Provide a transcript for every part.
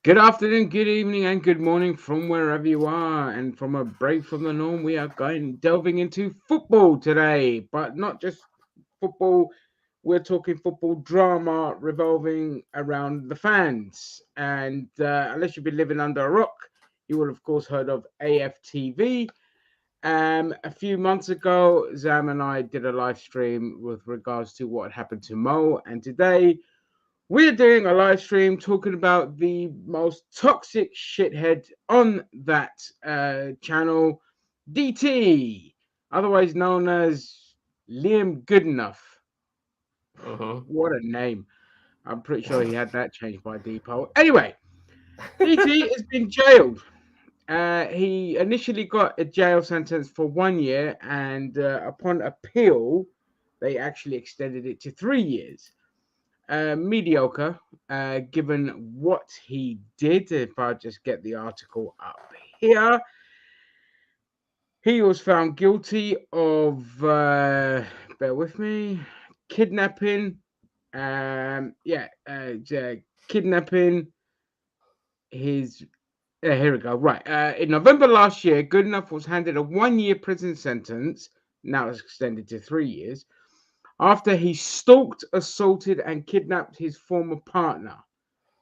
Good afternoon, good evening, and good morning from wherever you are. And from a break from the norm, we are delving into football today, but not just football. We're talking football drama revolving around the fans. And unless you've been living under a rock, you will, of course, heard of AFTV. A few months ago, Zam and I did a live stream with regards to what happened to Mo. And today, we're doing a live stream talking about the most toxic shithead on that channel, DT, otherwise known as Liam Goodenough. Mm-hmm. What a name. I'm pretty sure he had that changed by Depot. Anyway, DT has been jailed. He initially got a jail sentence for 1 year, and upon appeal, they actually extended it to 3 years. Mediocre, given what he did. If I just get the article up here, he was found guilty of, bear with me, kidnapping. Kidnapping his. Here we go. Right. In November last year, Goodenough was handed a 1 year prison sentence. Now it's extended to 3 years after he stalked, assaulted, and kidnapped his former partner.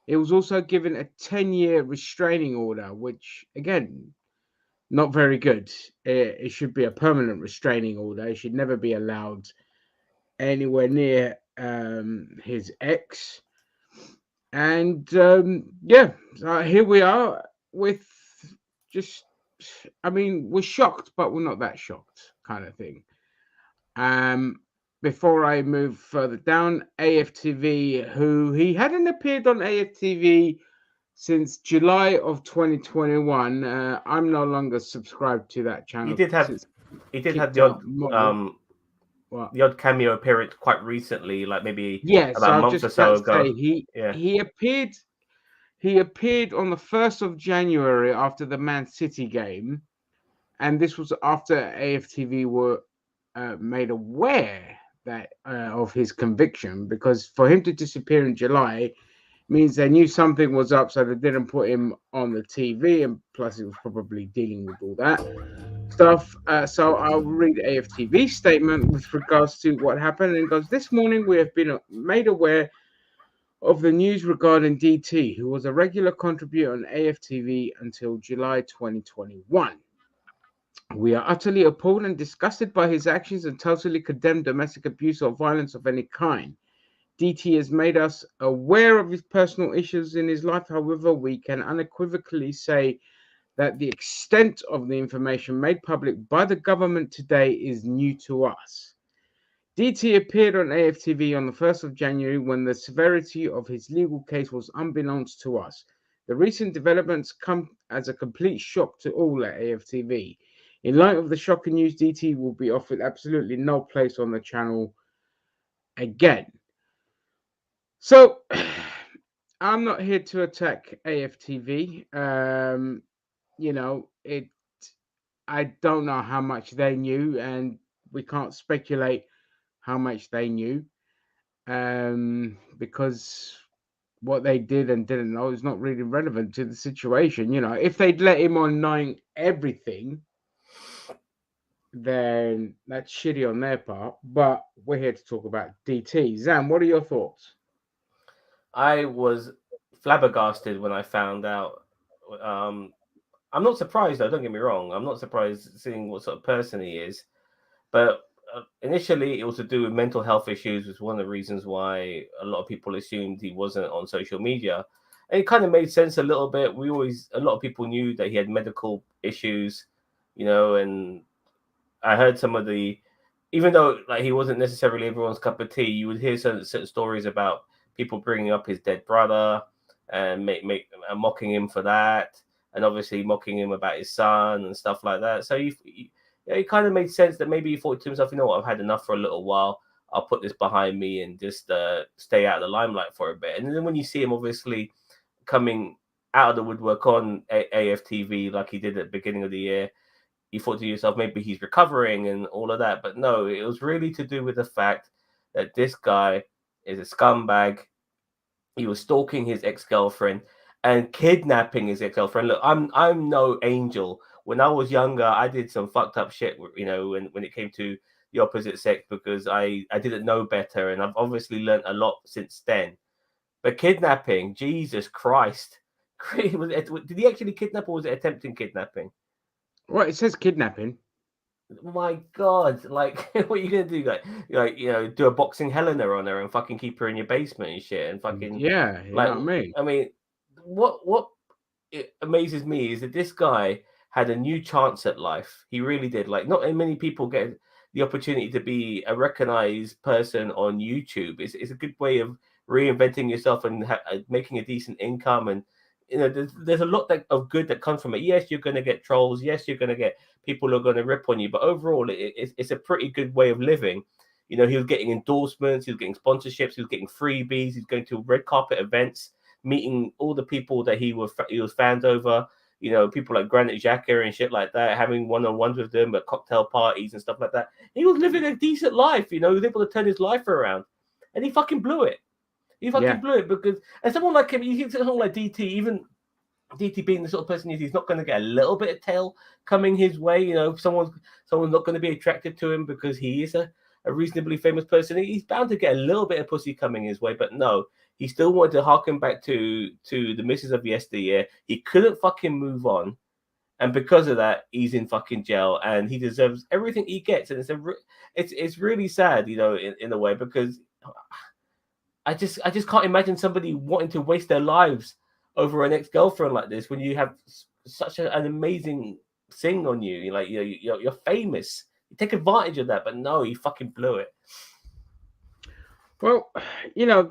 He was also given a 10-year restraining order, which, again, not very good. It should be a permanent restraining order. He should never be allowed anywhere near his ex. And yeah, so here we are with just, I mean, we're shocked, but we're not that shocked, kind of thing. Um, Before I move further down, AFTV, who he hadn't appeared on AFTV since July of 2021. I'm no longer subscribed to that He channel did have since he did have kicked out Mo. Well, the odd cameo appearance quite recently, like maybe yes, about a I was month or just about so to say ago. he Yeah. he appeared he appeared on the 1st of January after the Man City game, and this was after AFTV were made aware that of his conviction, because for him to disappear in July means they knew something was up, so they didn't put him on the TV, and plus he was probably dealing with all that stuff. So I'll read AFTV statement with regards to what happened, and it goes, "This morning we have been made aware of the news regarding DT, who was a regular contributor on AFTV until July 2021. We are utterly appalled and disgusted by his actions and totally condemn domestic abuse or violence of any kind. DT has made us aware of his personal issues in his life. However, we can unequivocally say that the extent of the information made public by the government today is new to us. DT appeared on AFTV on the 1st of January when the severity of his legal case was unbeknownst to us. The recent developments come as a complete shock to all at AFTV. In light of the shocking news, DT will be offered absolutely no place on the channel again." So, I'm not here to attack AFTV. You know, it. I don't know how much they knew, and we can't speculate how much they knew, because what they did and didn't know is not really relevant to the situation. You know, if they'd let him on knowing everything, then that's shitty on their part. But we're here to talk about DT. Zam, what are your thoughts? I was flabbergasted when I found out. Um, I'm not surprised though. Don't get me wrong. I'm not surprised seeing what sort of person he is. But initially, it was to do with mental health issues. Was one of the reasons why a lot of people assumed he wasn't on social media, and it kind of made sense a little bit. A lot of people knew that he had medical issues, and I heard some of the, even though like he wasn't necessarily everyone's cup of tea, you would hear certain stories about people bringing up his dead brother and mocking him for that, and obviously mocking him about his son and stuff like that. So it kind of made sense that maybe he thought to himself, you know what, I've had enough for a little while. I'll put this behind me and just stay out of the limelight for a bit. And then when you see him obviously coming out of the woodwork on AFTV like he did at the beginning of the year, you thought to yourself, maybe he's recovering and all of that. But no, it was really to do with the fact that this guy is a scumbag. He was stalking his ex-girlfriend. and kidnapping his ex-girlfriend. Look, I'm no angel. When I was younger, I did some fucked up shit, you know, when it came to the opposite sex, because I didn't know better, and I've obviously learned a lot since then. But kidnapping, Jesus Christ. Did he actually kidnap, or was it attempting kidnapping? Well, it says kidnapping. My God, like, what are you gonna do? Like, you know, do a boxing Helena on her and fucking keep her in your basement and shit, and fucking, Yeah, you like, know what I mean? I mean, what it amazes me is that this guy had a new chance at life. He really did. Like, not many people get the opportunity to be a recognized person on YouTube. It's a good way of reinventing yourself and making a decent income. And you know, there's a lot of good that comes from it. Yes, you're going to get trolls. Yes, you're going to get people who are going to rip on you. But overall, it's a pretty good way of living. You know, he was getting endorsements, he was getting sponsorships, he was getting freebies, he's going to red carpet events, meeting all the people that he was fans over. You know, people like Granit Xhaka and shit like that, having one-on-ones with them at cocktail parties and stuff like that. He was living a decent life. You know, he was able to turn his life around, and he fucking blew it. He fucking Yeah, blew it because, and someone like him, you think someone like DT, even DT being the sort of person he's not going to get a little bit of tail coming his way. You know, someone's not going to be attracted to him because he is a reasonably famous person. He's bound to get a little bit of pussy coming his way, but no, he still wanted to harken back to the misses of yesteryear. He couldn't fucking move on, and because of that, he's in fucking jail, and he deserves everything he gets. And it's really sad, you know, in a way, because I just can't imagine somebody wanting to waste their lives over an ex girlfriend like this when you have such an amazing thing on you. You're like, you're famous. You take advantage of that, but no, you fucking blew it. well, you know,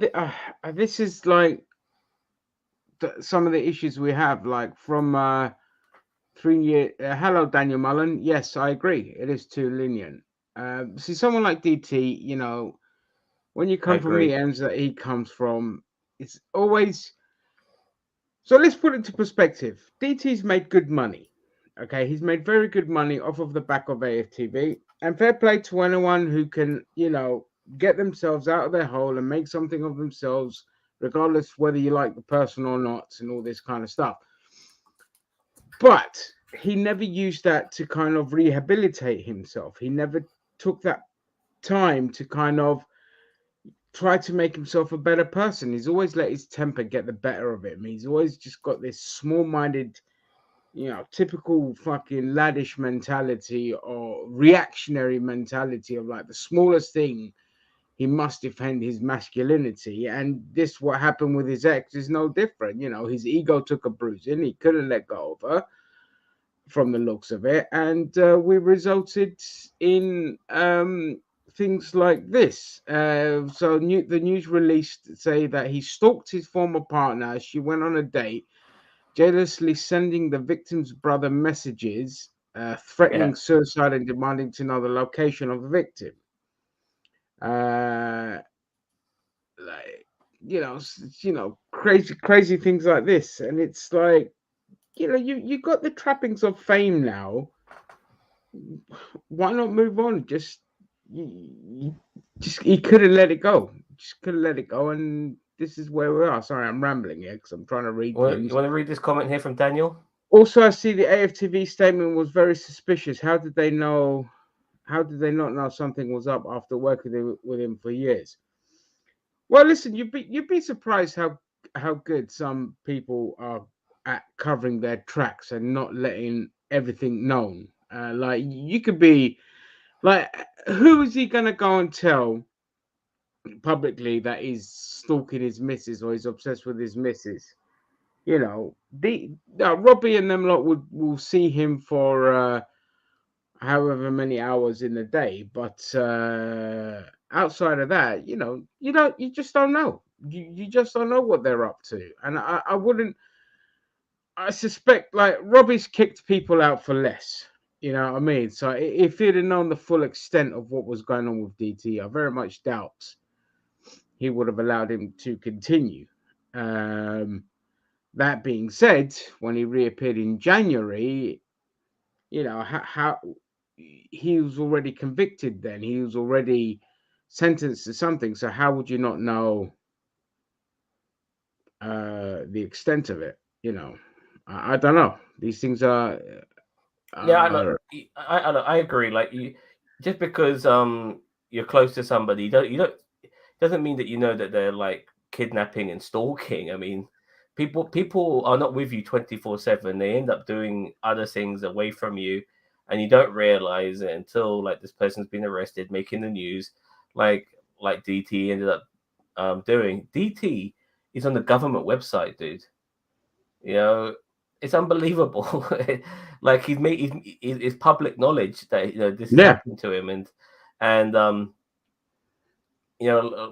this is like some of the issues we have, like from 3 year. Hello, Daniel Mullen. Yes, I agree. It is too lenient. See, someone like DT, you know, when you I come from the agree. ends that he comes from, it's always. So let's put it into perspective. DT's made good money. Okay, he's made very good money off of the back of AFTV. And fair play to anyone who can, you know, get themselves out of their hole and make something of themselves, regardless whether you like the person or not, and all this kind of stuff. But he never used that to kind of rehabilitate himself. He never took that time to kind of try to make himself a better person. He's always let his temper get the better of him. He's always just got this small-minded, you know, typical fucking laddish mentality or reactionary mentality of like the smallest thing he must defend his masculinity. And this, what happened with his ex, is no different. You know, his ego took a bruising. He couldn't let go of her from the looks of it, and we resulted in things like this. The news released say that he stalked his former partner as she went on a date, jealously sending the victim's brother messages, Yeah. threatening suicide and demanding to know the location of the victim. Uh, like, crazy things like this, and it's like, you know, you got the trappings of fame now. Why not move on? Just he couldn't let it go. Just couldn't let it go, and this is where we are. Sorry, I'm rambling here because I'm trying to read You things. want to read this comment here from Daniel? Also, I see the AFTV statement was very suspicious. How did they know? How did they not know something was up after working with him for years? Well, listen, you'd be surprised how good some people are at covering their tracks and not letting everything known. Like you could be like, who is he gonna go and tell publicly that he's stalking his missus or he's obsessed with his missus? You know, Robbie and them lot will see him for however many hours in the day, but outside of that, you just don't know. You just don't know what they're up to, and I wouldn't. I suspect like Robbie's kicked people out for less. You know what I mean? So if he'd have known the full extent of what was going on with DT, I very much doubt he would have allowed him to continue. Um, that being said, when he reappeared in January, how he was already convicted then. He was already sentenced to something. So how would you not know the extent of it? you know, I don't know. These things Yeah, I, look, are I agree. Like you, just because you're close to somebody, you don't doesn't mean that you know that they're like kidnapping and stalking. I mean, people are not with you 24/7. They end up doing other things away from you, and you don't realize it until like this person's been arrested, making the news, like DT ended up doing. DT is on the government website, dude. You know, it's unbelievable. Like he's made it's public knowledge that this has yeah. happened to him, and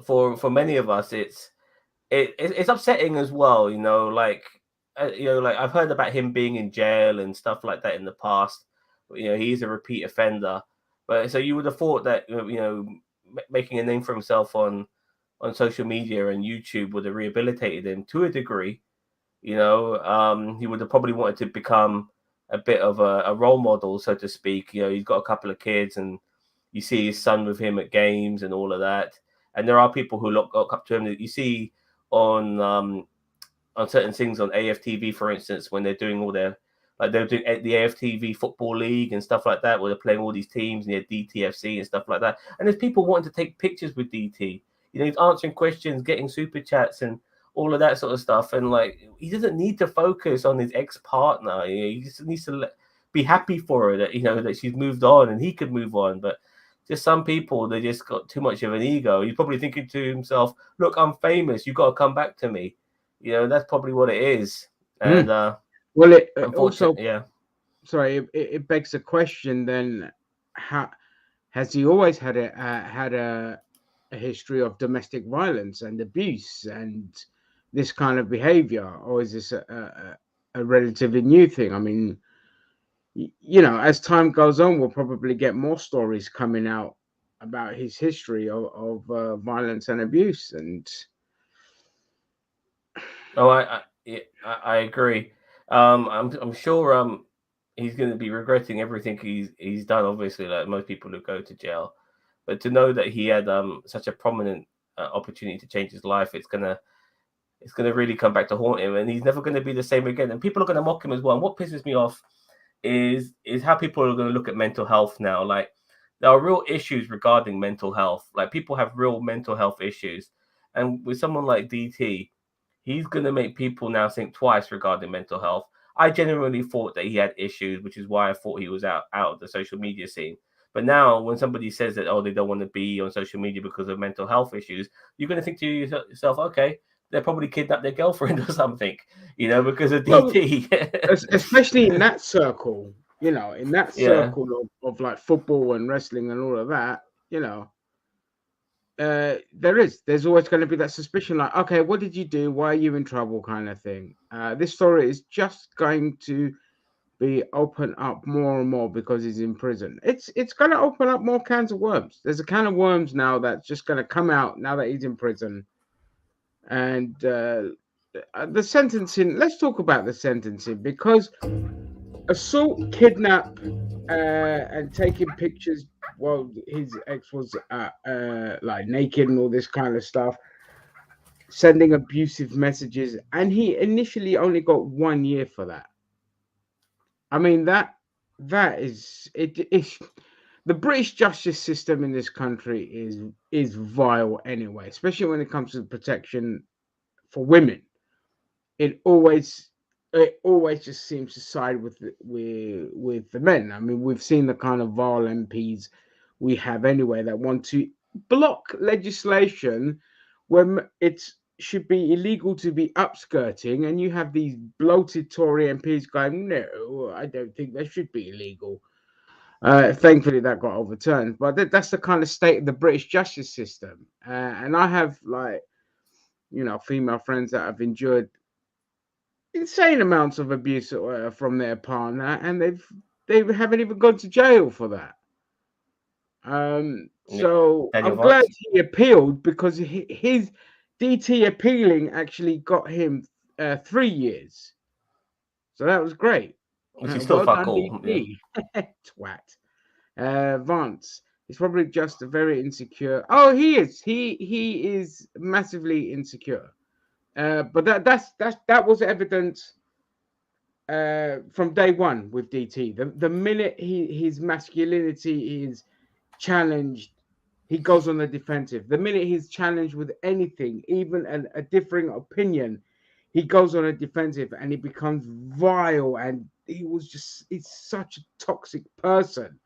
for many of us, it's upsetting as well. Like like I've heard about him being in jail and stuff like that in the past. He's a repeat offender, but so you would have thought that making a name for himself on social media and YouTube would have rehabilitated him to a degree. He would have probably wanted to become a bit of a role model, so to speak. He's got a couple of kids, and you see his son with him at games and all of that. And there are people who look up to him that you see on certain things on AFTV, for instance, when they're doing all their like they're doing the AFTV Football League and stuff like that, where they're playing all these teams and DTFC and stuff like that. And there's people wanting to take pictures with DT. He's answering questions, getting super chats, and all of that sort of stuff. And like, he doesn't need to focus on his ex partner. He just needs to be happy for her that that she's moved on and he could move on. But just some people, they just got too much of an ego. He's probably thinking to himself, "Look, I'm famous. You've got to come back to me." That's probably what it is. And Mm. Well, it also, unfortunately, yeah. sorry, it begs the question then: how has he always had a history of domestic violence and abuse and this kind of behavior, or is this a relatively new thing? I mean, as time goes on, we'll probably get more stories coming out about his history of violence and abuse. And Oh, I agree. I'm sure he's going to be regretting everything he's done. Obviously, like most people who go to jail, but to know that he had such a prominent opportunity to change his life, it's gonna really come back to haunt him, and he's never going to be the same again. And people are going to mock him as well. And what pisses me off is how people are going to look at mental health now. Like, there are real issues regarding mental health. Like, people have real mental health issues, and with someone like DT, he's going to make people now think twice regarding mental health. I genuinely thought that he had issues, which is why I thought he was out of the social media scene. But now, when somebody says that, oh, they don't want to be on social media because of mental health issues, you're going to think to yourself, okay, they probably kidnapped their girlfriend or something, because of well, DT. especially in that circle, in that Yeah. circle of like football and wrestling and all of that, there's always going to be that suspicion, like, okay, what did you do? Why are you in trouble? Kind of thing. This story is just going to be open up more and more because he's in prison. It's going to open up more cans of worms. There's a can of worms now that's just going to come out now that he's in prison. And the sentencing. Let's talk about the sentencing, because assault, kidnap, and taking pictures while his ex was like naked and all this kind of stuff, sending abusive messages, and he initially only got 1 year for that. I mean, that is it. The British justice system in this country is vile anyway, especially when it comes to protection for women. it always it always just seems to side with the men. I mean, we've seen the kind of vile MPs we have anyway that want to block legislation when it should be illegal to be upskirting, and you have these bloated Tory MPs going, "No, I don't think that should be illegal." Thankfully, that got overturned, but that's the kind of state of the British justice system. And I have, like, female friends that have endured insane amounts of abuse from their partner, and they haven't even gone to jail for that. So Daniel I'm glad Vance. he appealed, because his DT appealing actually got him 3 years. So that was great. Which is still Well fuck done, all. Yeah. DT. Twat. Vance. He's probably just a very insecure. Oh, he is. He is massively insecure. But that was evidence from day one with DT. The minute his masculinity is challenged, he goes on the defensive. The minute he's challenged with anything, even a differing opinion, he goes on a defensive and he becomes vile. And he's such a toxic person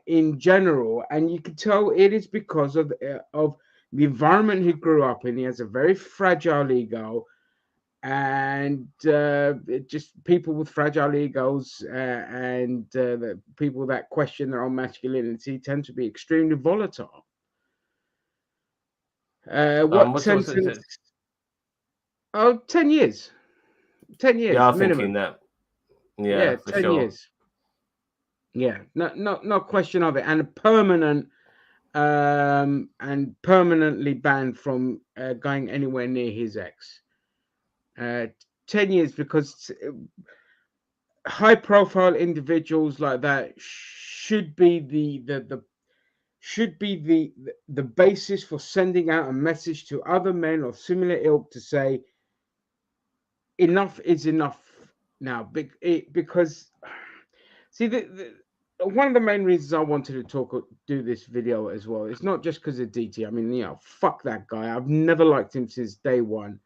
in general. And you can tell it is because of the environment he grew up in. He has a very fragile ego, and just people with fragile egos and the people that question their own masculinity tend to be extremely volatile. What What's sentence? Oh, 10 years. 10 yeah, years I'm thinking minimum. that. Yeah, Yeah, for 10 sure. years. Yeah, no question of it. And permanent and permanently banned from going anywhere near his ex. Uh, 10 years, because high profile individuals like that should be the should be the basis for sending out a message to other men of similar ilk to say enough is enough now. Because see, one of the main reasons I wanted to do this video as well, it's not just because of DT. I mean, fuck that guy. I've never liked him since day one.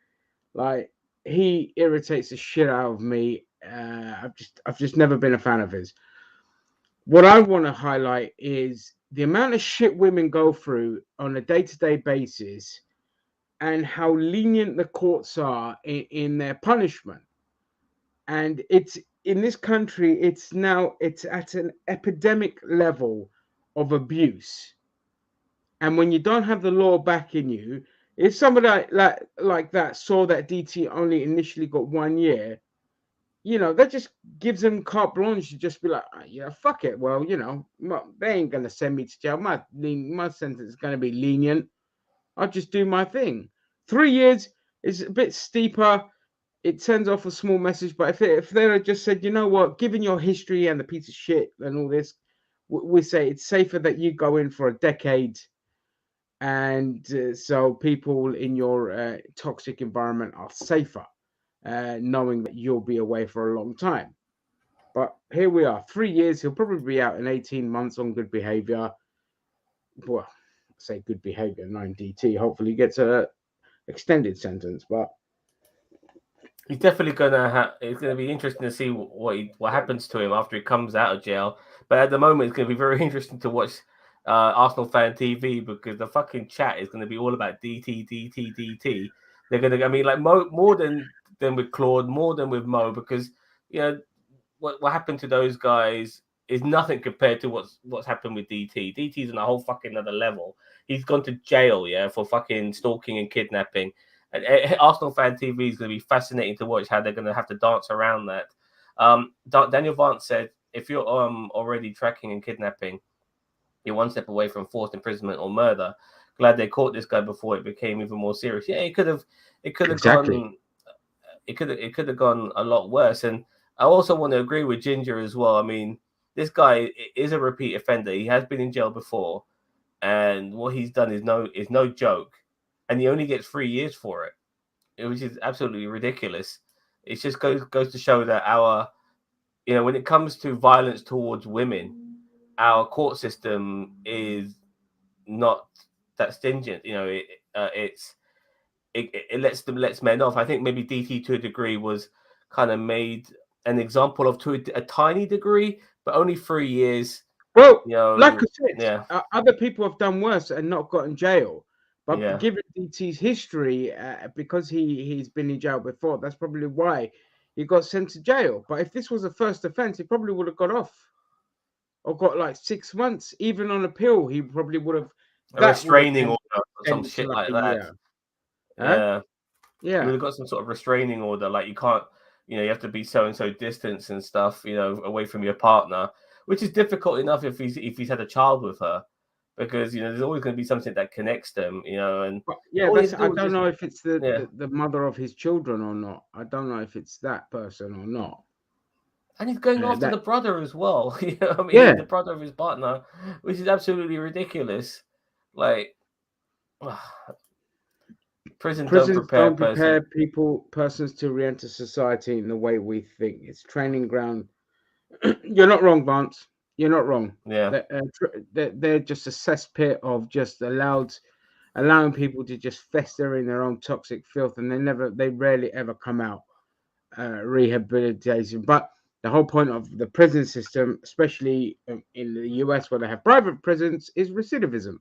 Like, he irritates the shit out of me. I've just never been a fan of his. What I want to highlight is the amount of shit women go through on a day-to-day basis, and how lenient the courts are in their punishment. And it's in this country, it's at an epidemic level of abuse. And when you don't have the law backing you, if somebody like that saw that DT only initially got 1 year, that just gives them carte blanche to just be like, yeah, fuck it. Well, they ain't gonna send me to jail. My sentence is gonna be lenient. I'll just do my thing. 3 years is a bit steeper. It sends off a small message, but if they had just said, you know what, given your history and the piece of shit and all this, we say it's safer that you go in for a decade, and so people in your toxic environment are safer, knowing that you'll be away for a long time. But here we are, 3 years. He'll probably be out in 18 months on good behavior. Well, I say good behavior, 9 DT. Hopefully, he gets a extended sentence. But He's definitely gonna have. It's gonna be interesting to see what happens to him after he comes out of jail. But at the moment, it's gonna be very interesting to watch Arsenal Fan TV, because the fucking chat is gonna be all about DT, DT, DT. They're gonna. I mean, like more than with Claude, more than with Mo, because you know what happened to those guys is nothing compared to what's happened with DT. DT's on a whole fucking other level. He's gone to jail, yeah, for fucking stalking and kidnapping. And Arsenal Fan TV is going to be fascinating to watch how they're going to have to dance around that. Daniel Vance said, if you're already tracking and kidnapping, you're one step away from forced imprisonment or murder. Glad they caught this guy before it became even more serious. Yeah, it could have exactly. gone it could have gone a lot worse. And I also want to agree with Ginger as well. I mean, this guy is a repeat offender. He has been in jail before, and what he's done is no joke, and he only gets 3 years for it, which is absolutely ridiculous. It just goes to show that when it comes to violence towards women, our court system is not that stringent. It lets men off. I think maybe DT to a degree was kind of made an example of to a tiny degree, but only 3 years. Well, like I said, Yeah, other people have done worse and not got in jail. But yeah. given DT's history, because he's been in jail before, that's probably why he got sent to jail. But if this was a first offense, he probably would have got off or got like 6 months. Even on appeal, he probably would have. A That would have restraining been order or some extended to shit like like a that. year. Huh? Yeah. You would Yeah. have got some sort of restraining order, like you can't, you have to be so and so distance and stuff, away from your partner, which is difficult enough if he's had a child with her, because there's always going to be something that connects them, and But yeah, all you have that's. to I do is don't just know if it's the, yeah. the the mother of his children or not. I don't know if it's that person or not. And he's going after the That brother as well. I Yeah. mean, the brother of his partner, which is absolutely ridiculous. Like, Prison don't Prisons prepare a don't person. prepare persons to re-enter society in the way we think. It's training ground. You're not wrong, Vance. You're not wrong. Yeah, They're just a cesspit of just allowing people to just fester in their own toxic filth, and they rarely ever come out rehabilitation. But the whole point of the prison system, especially in the US where they have private prisons, is recidivism.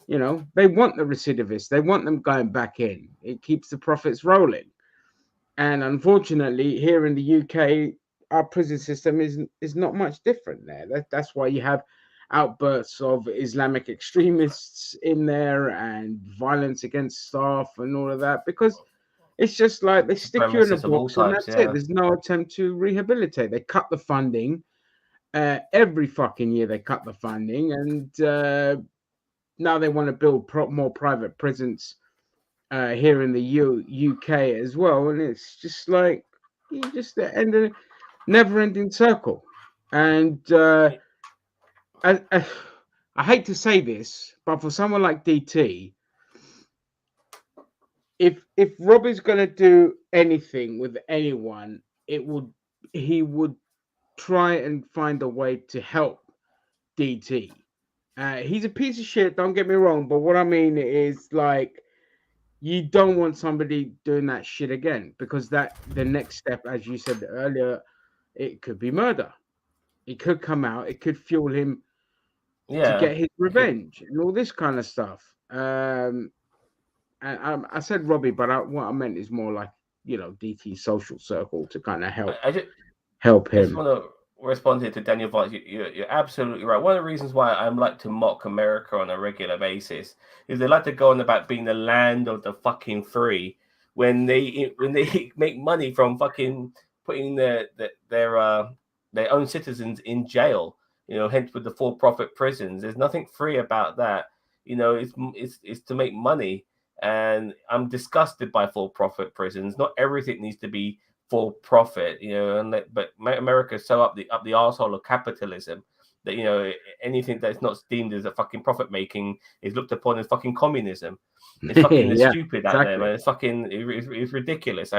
You know, they want the recidivists, they want them going back in. It keeps the profits rolling. And unfortunately, here in the UK, our prison system is not much different there. That's why you have outbursts of Islamic extremists in there and violence against staff and all of that, because it's just like they stick you in a supremacists of all box and types. that's it. Yeah, There's no attempt to rehabilitate. They cut the funding every fucking year. They cut the funding, and now they want to build more private prisons here in the UK as well, and it's just like you just the end of never-ending circle. And I, I hate to say this, but for someone like DT, if Robbie's gonna do anything with anyone, it would he would try and find a way to help DT. He's a piece of shit. Don't get me wrong, but what I mean is like you don't want somebody doing that shit again because that the next step, as you said earlier, it could be murder. It could come out. It could fuel him to yeah. get his It could. revenge and all this kind of stuff. And I said Robbie, but what I meant is more like DT's social circle to kind of help I just help I just him. want to respond here to Daniel Vance. You're absolutely right. One of the reasons why I like to mock America on a regular basis is they like to go on about being the land of the fucking free when they make money from fucking putting their own citizens in jail. Hence with the for-profit prisons. There's nothing free about that. It's to make money, and I'm disgusted by for-profit prisons. Not everything needs to be for profit, but America's so up the arsehole of capitalism that anything that's not deemed as a fucking profit making is looked upon as fucking communism. It's fucking Yeah, stupid out there, exactly. man. It's ridiculous.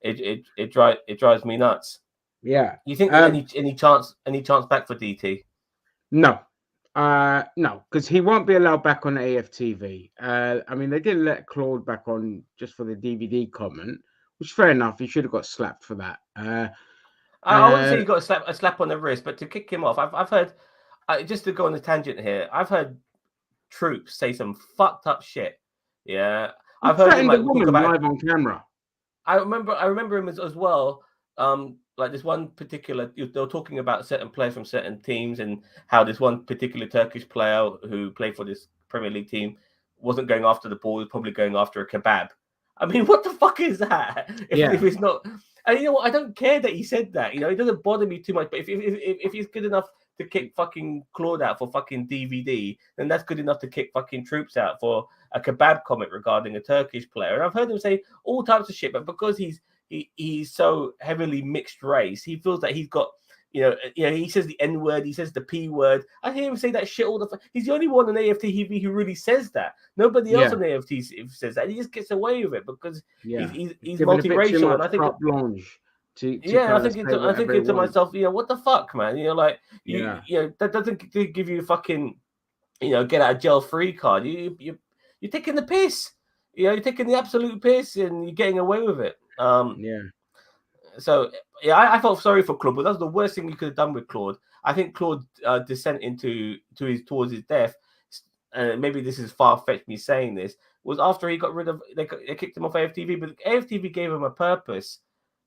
It drives me nuts. Yeah. You think there's any chance back for DT? No. No, because he won't be allowed back on AFTV. I mean, they did let Claude back on just for the DVD comment, which fair enough. He should have got slapped for that. I wouldn't Uh, say he got a slap on the wrist, but to kick him off, I've heard. Just to go on a tangent here, I've heard troops say some fucked up shit. Yeah, he I've heard him threatened a like talk woman about. live on camera. I remember him as well. Like this one particular, they were talking about certain players from certain teams and how this one particular Turkish player who played for this Premier League team wasn't going after the ball, was probably going after a kebab. I mean, what the fuck is that? If Yeah, it's not, and you know what? I don't care that he said that. It doesn't bother me too much. But if he's good enough to kick fucking Claude out for fucking DVD, then that's good enough to kick fucking troops out for a kebab comment regarding a Turkish player. And I've heard him say all types of shit, but because he's so heavily mixed race, he feels that he's got. He says the N word, he says the P word. I hear him say that shit all the time. He's the only one on AFTV who really says that. Nobody else yeah, on AFT says that. He just gets away with it because he's yeah. he's, He's he's given a bit too multiracial, and much I think carte blanche to yeah, I kind of think say I'm whatever he thinking to wants. myself, what the fuck, man? Like Yeah, that doesn't give you fucking get out of jail free card. You're taking the piss. You're taking the absolute piss, and you're getting away with it. yeah, So yeah, I felt sorry for Claude, but that was the worst thing you could have done with Claude. I think Claude descent towards his death. Maybe this is far fetched me saying this, was after he got rid of they kicked him off AFTV, but AFTV gave him a purpose,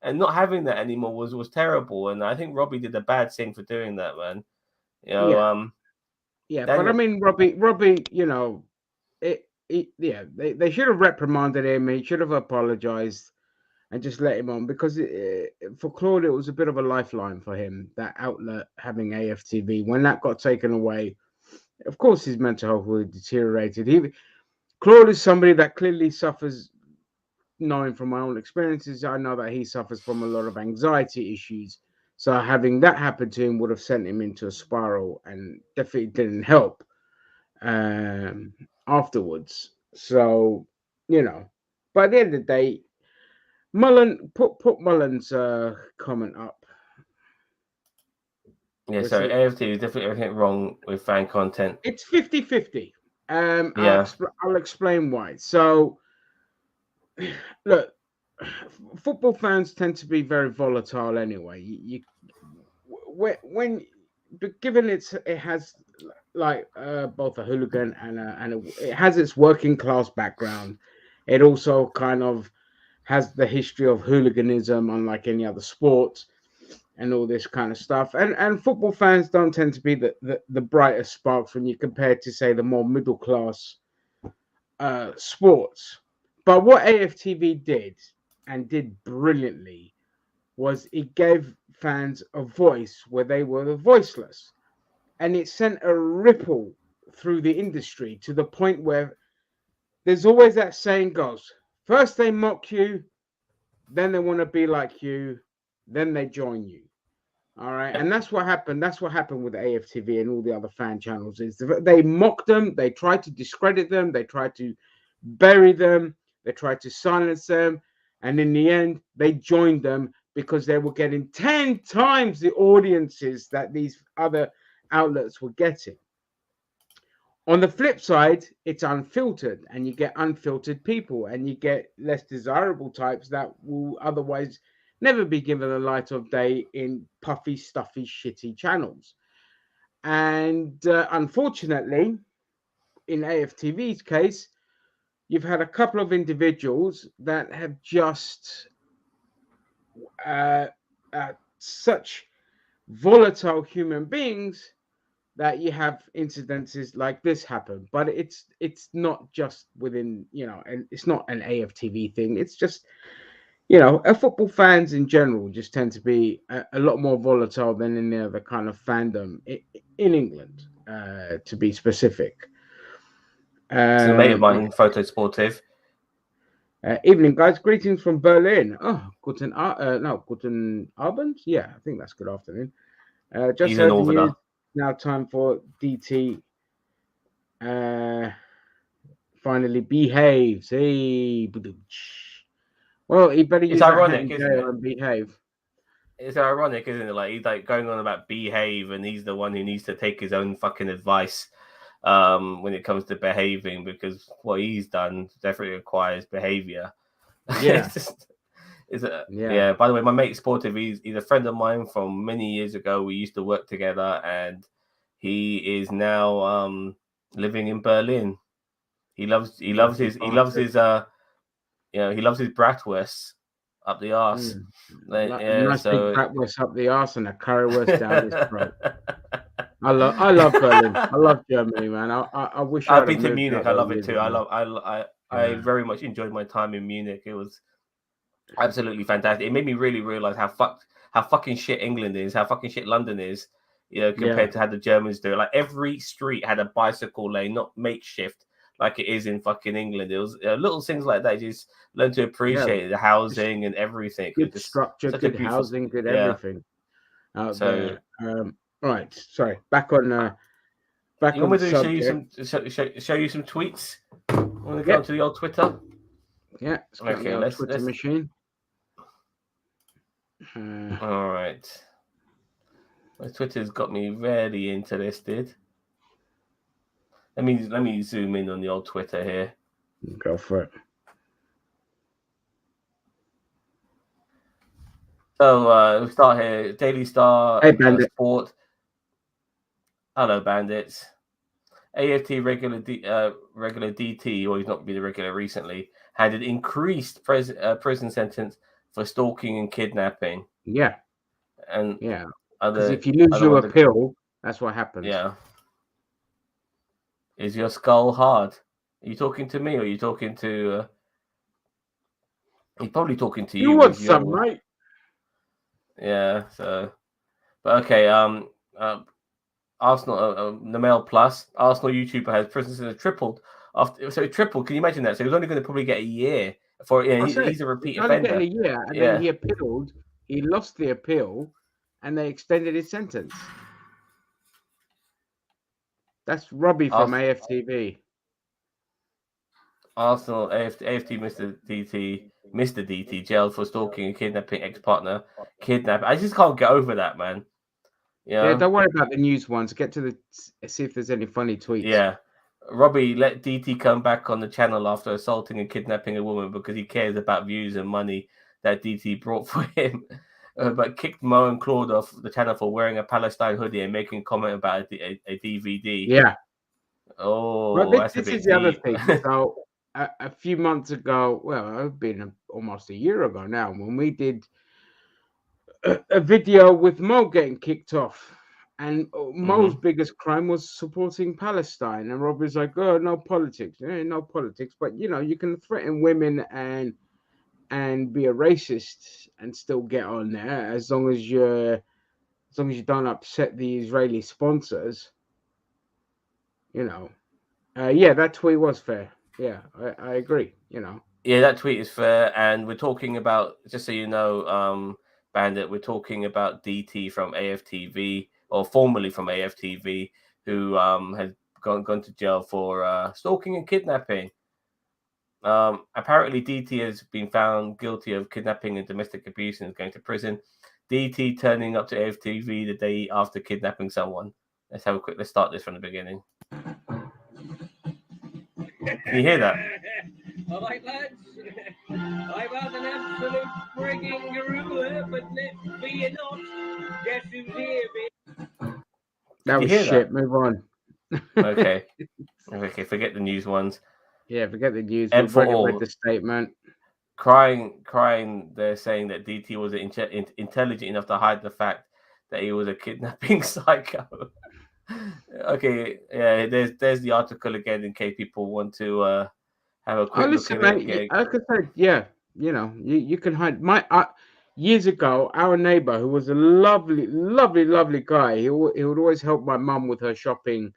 and not having that anymore was terrible. And I think Robbie did a bad thing for doing that, man. You know, yeah, um, yeah. But I Daniel. mean, Robbie, they should have reprimanded him. He should have apologized and just let him on because for Claude, it was a bit of a lifeline for him, that outlet having AFTV. When that got taken away, of course, his mental health would have deteriorated. Claude is somebody that clearly suffers, knowing from my own experiences, I know that he suffers from a lot of anxiety issues. So having that happen to him would have sent him into a spiral and definitely didn't help afterwards. So, you know. But at the end of the day, Mullen put Mullen's comment up. Yeah, so AFTV is definitely everything wrong with fan content. It's 50-50. Yeah. I'll explain why. So, look, football fans tend to be very volatile anyway. When but given it has like both a hooligan and it has its working class background, it also kind of has the history of hooliganism, unlike any other sport, and all this kind of stuff. And football fans don't tend to be the brightest sparks when you compare to, say, the more middle class sports. But what AFTV did, and did brilliantly, was it gave fans a voice where they were the voiceless. And it sent a ripple through the industry to the point where there's always that saying goes, first they mock you, then they want to be like you, then they join you. All right, and that's what happened. That's what happened with AFTV and all the other fan channels. Is they mocked them, they tried to discredit them, they tried to bury them, they tried to silence them, and in the end, they joined them because they were getting 10 times the audiences that these other outlets were getting. On the flip side, it's unfiltered, and you get unfiltered people, and you get less desirable types that will otherwise never be given the light of day in puffy, stuffy, shitty channels. And unfortunately, in AFTV's case, you've had a couple of individuals that have just such volatile human beings that you have incidences like this happen. But it's not just within, and it's not an AFTV thing. It's just, football fans in general just tend to be a lot more volatile than any other kind of fandom in England, to be specific. It's a mate of mine, Photo Sportive. Evening, guys. Greetings from Berlin. Oh, guten Abend. Yeah, I think that's good afternoon. Just He's heard an the news. Northerner. Now time for DT. Finally behaves. Hey, well, he better use that hand in jail and behave. It's ironic, isn't it? Like, he's like going on about behave, and he's the one who needs to take his own fucking advice when it comes to behaving, because what he's done definitely requires behavior. Yeah. Yeah. By the way, my mate Sportive, he's a friend of mine from many years ago. We used to work together, and he is now living in Berlin. He loves his bratwurst up the arse. Nice big bratwurst up the arse and a currywurst down his throat. I love Berlin. I love Germany, man. I wish I've been to Munich. I love it too. I very much enjoyed my time in Munich. It was absolutely fantastic. It made me really realize how fucking shit England is, how fucking shit London is, compared to how the Germans do it. Like, every street had a bicycle lane, not makeshift like it is in fucking England. It was little things like that. You just learn to appreciate the housing and everything. Good structure, good housing, good everything out there. Right, sorry. Back on the subject. Show you some tweets. I want to go to the old Twitter. Yeah, let's Twitter machine. All right. My Twitter's got me very interested. Let me zoom in on the old Twitter here. Go for it. So we start here. Daily Star Sport. Hello, bandits. AFT regular DT, or he's not been a regular recently, had an increased prison sentence for stalking and kidnapping. Yeah. And because if you lose your appeal, that's what happens. Yeah. Is your skull hard? Are you talking to me, or are you talking to? He's probably talking to you. You want some, mate? Yeah. So, but okay. Arsenal, the Mail Plus, Arsenal YouTuber has prison sentence tripled after. So it tripled. Can you imagine that? So he was only going to probably get a year for. Yeah, he's a repeat offender. Only getting a year, and then he appealed. He lost the appeal, and they extended his sentence. That's Robbie from AFTV. Arsenal AFT Mr. DT jailed for stalking and kidnapping ex-partner. I just can't get over that, man. Yeah, Yeah, don't worry about the news ones. Get to see if there's any funny tweets. yeah. Robbie let DT come back on the channel after assaulting and kidnapping a woman because he cares about views and money that DT brought for him. But kicked Mo and Claude off the channel for wearing a Palestine hoodie and making a comment about a DVD. Yeah. But Oh, that's a this is bit the other deep. thing. So a few months ago, well, it's been almost a year ago now, when we did a video with Mo getting kicked off. And Mo's biggest crime was supporting Palestine. And Robbie's like, oh, no politics. No politics. But, you can threaten women and be a racist and still get on there as long as you don't upset the Israeli sponsors. Yeah, that tweet was fair. Yeah, I agree. Yeah, that tweet is fair. And we're talking about, just so you know, Bandit, we're talking about DT from AFTV, or formerly from AFTV, who has gone to jail for stalking and kidnapping. Apparently, DT has been found guilty of kidnapping and domestic abuse and is going to prison. DT turning up to AFTV the day after kidnapping someone. Let's start this from the beginning. Can you hear that? All right, lads. I've had an absolute frigging gorilla, but let's be it not. Guess who's here, bitch? That was shit. Move on. Okay. Okay, forget the news ones. Yeah, forget the news. And We've for already all, read the statement. Crying. They're saying that DT was intelligent enough to hide the fact that he was a kidnapping psycho. Okay, yeah. There's the article again in case people want to have a quick look at mate, it. like I said, yeah, you can hide. Years ago, our neighbor, who was a lovely, lovely, lovely guy, he would always help my mum with her shopping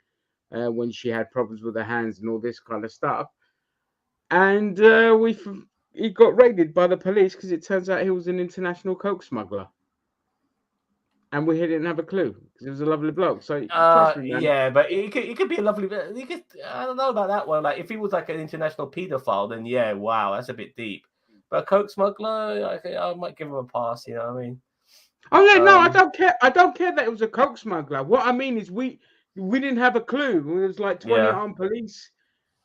when she had problems with her hands and all this kind of stuff. And he got raided by the police because it turns out he was an international coke smuggler. And we didn't have a clue because he was a lovely bloke. So trust me, man. Yeah, but he could be a lovely. I don't know about that one. Like if he was like an international paedophile, then yeah, wow, that's a bit deep. But a coke smuggler, I might give him a pass. You know what I mean? Oh yeah, no, I don't care. I don't care that it was a coke smuggler. What I mean is we didn't have a clue. It was like 20 armed police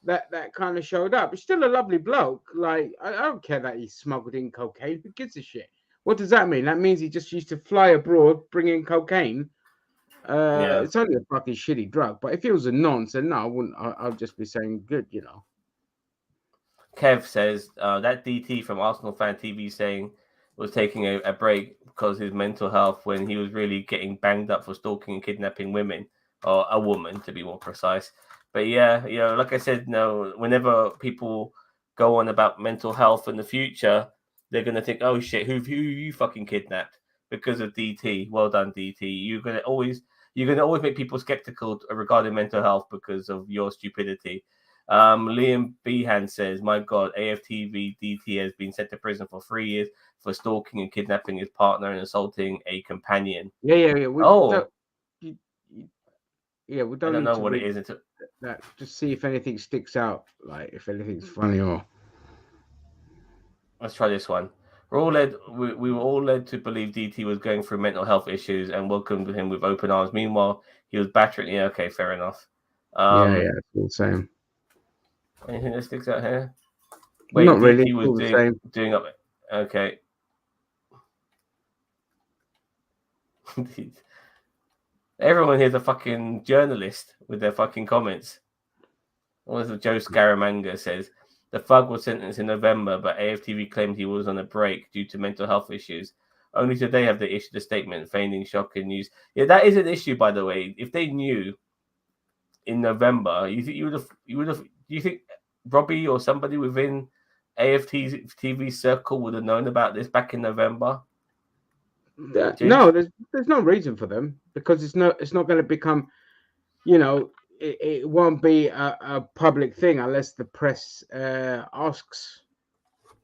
that kind of showed up. It's still a lovely bloke. Like I don't care that he smuggled in cocaine. Who gives a shit? What does that mean? That means he just used to fly abroad, bring in cocaine. It's only a fucking shitty drug. But if it was a nonce, then no, I wouldn't. I'd just be saying good, Kev says that DT from Arsenal Fan TV saying was taking a break because his mental health when he was really getting banged up for stalking and kidnapping women, or a woman to be more precise. But yeah, like I said, no, whenever people go on about mental health in the future, they're gonna think, oh shit, who you fucking kidnapped because of DT? Well done, DT. You're gonna always make people skeptical regarding mental health because of your stupidity. Liam Behan says, my God, AFTV DT has been sent to prison for 3 years for stalking and kidnapping his partner and assaulting a companion. Yeah. We don't I don't need know to what read it is. that. Just see if anything sticks out, like if anything's funny or. Let's try this one. We were all led to believe DT was going through mental health issues and welcomed him with open arms. Meanwhile, he was battering. Yeah, okay, fair enough. Yeah, it's all the same. Anything that sticks out here? Wait, not DT really. was doing up. Okay. Everyone here's a fucking journalist with their fucking comments. What was Joe Scaramanga says? The thug was sentenced in November, but AFTV claimed he was on a break due to mental health issues. Only today have they issued a statement feigning shock and news. Yeah, that is an issue, by the way. If they knew in November, you think do you think Robbie or somebody within AFTV circle would have known about this back in November? No, there's no reason for them because it's not going to become, it won't be a public thing unless the press asks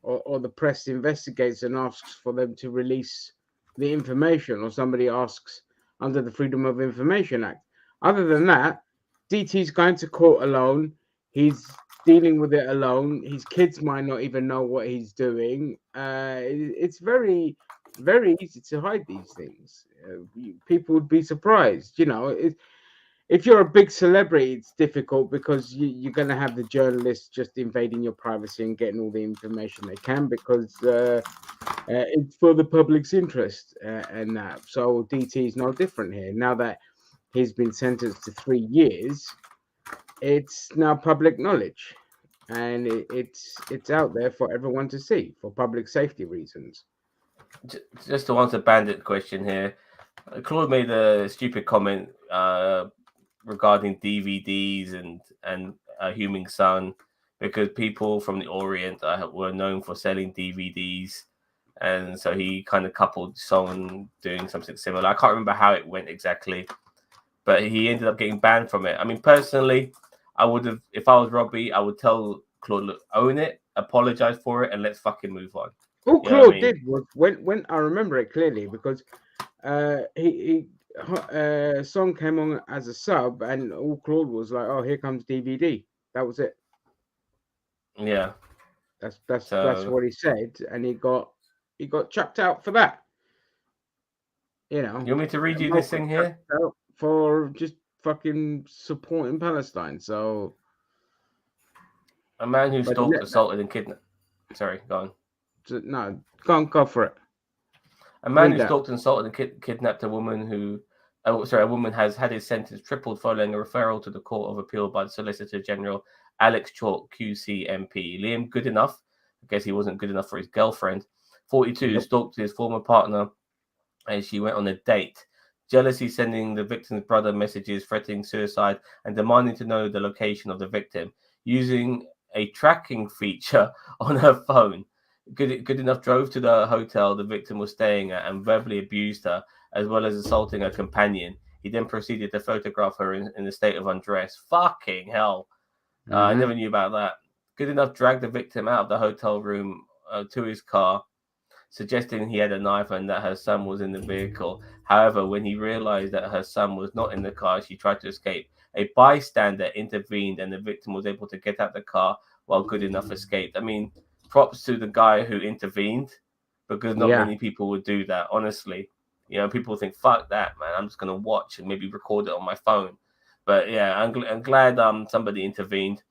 or the press investigates and asks for them to release the information, or somebody asks under the Freedom of Information Act. Other than that, DT's going to court alone. He's dealing with it alone. His kids might not even know what he's doing. It's very, very easy to hide these things. People would be surprised. If you're a big celebrity, it's difficult because you're going to have the journalists just invading your privacy and getting all the information they can because it's for the public's interest and that. So DT is no different here. Now that he's been sentenced to 3 years, it's now public knowledge, and it's out there for everyone to see for public safety reasons. Just to answer Bandit question here, Claude made a stupid comment regarding DVDs and Human Sun, because people from the Orient were known for selling DVDs, and so he kind of coupled Song doing something similar. I can't remember how it went exactly, but he ended up getting banned from it. I mean, personally, I would have, if I was Robbie, I would tell Claude, look, own it, apologize for it, and let's fucking move on. All Claude did was when I remember it clearly because Song came on as a sub, and all Claude was like, "Oh, here comes DVD." That was it. Yeah, that's what he said, and he got chucked out for that. You want me to read you this thing here for just fucking supporting Palestine? So, a man who stalked, assaulted, and kidnapped. Sorry, go on. No, go for it. A man who stalked, assaulted, and kidnapped a woman a woman has had his sentence tripled following a referral to the Court of Appeal by the Solicitor General Alex Chalk, QC MP. Liam Goodenough, I guess he wasn't good enough for his girlfriend, 42, stalked his former partner as she went on a date. Jealousy, sending the victim's brother messages threatening suicide and demanding to know the location of the victim. Using a tracking feature on her phone, Goodenough drove to the hotel the victim was staying at and verbally abused her, as well as assaulting her companion. He then proceeded to photograph her in a state of undress. Fucking hell. I never knew about that. Goodenough dragged the victim out of the hotel room to his car, suggesting he had a knife and that her son was in the vehicle. However, when he realized that her son was not in the car, she tried to escape. A bystander intervened and the victim was able to get out the car while Goodenough escaped. I mean, props to the guy who intervened, because not many people would do that, honestly. People think, fuck that, man, I'm just going to watch and maybe record it on my phone. But yeah, I'm glad somebody intervened.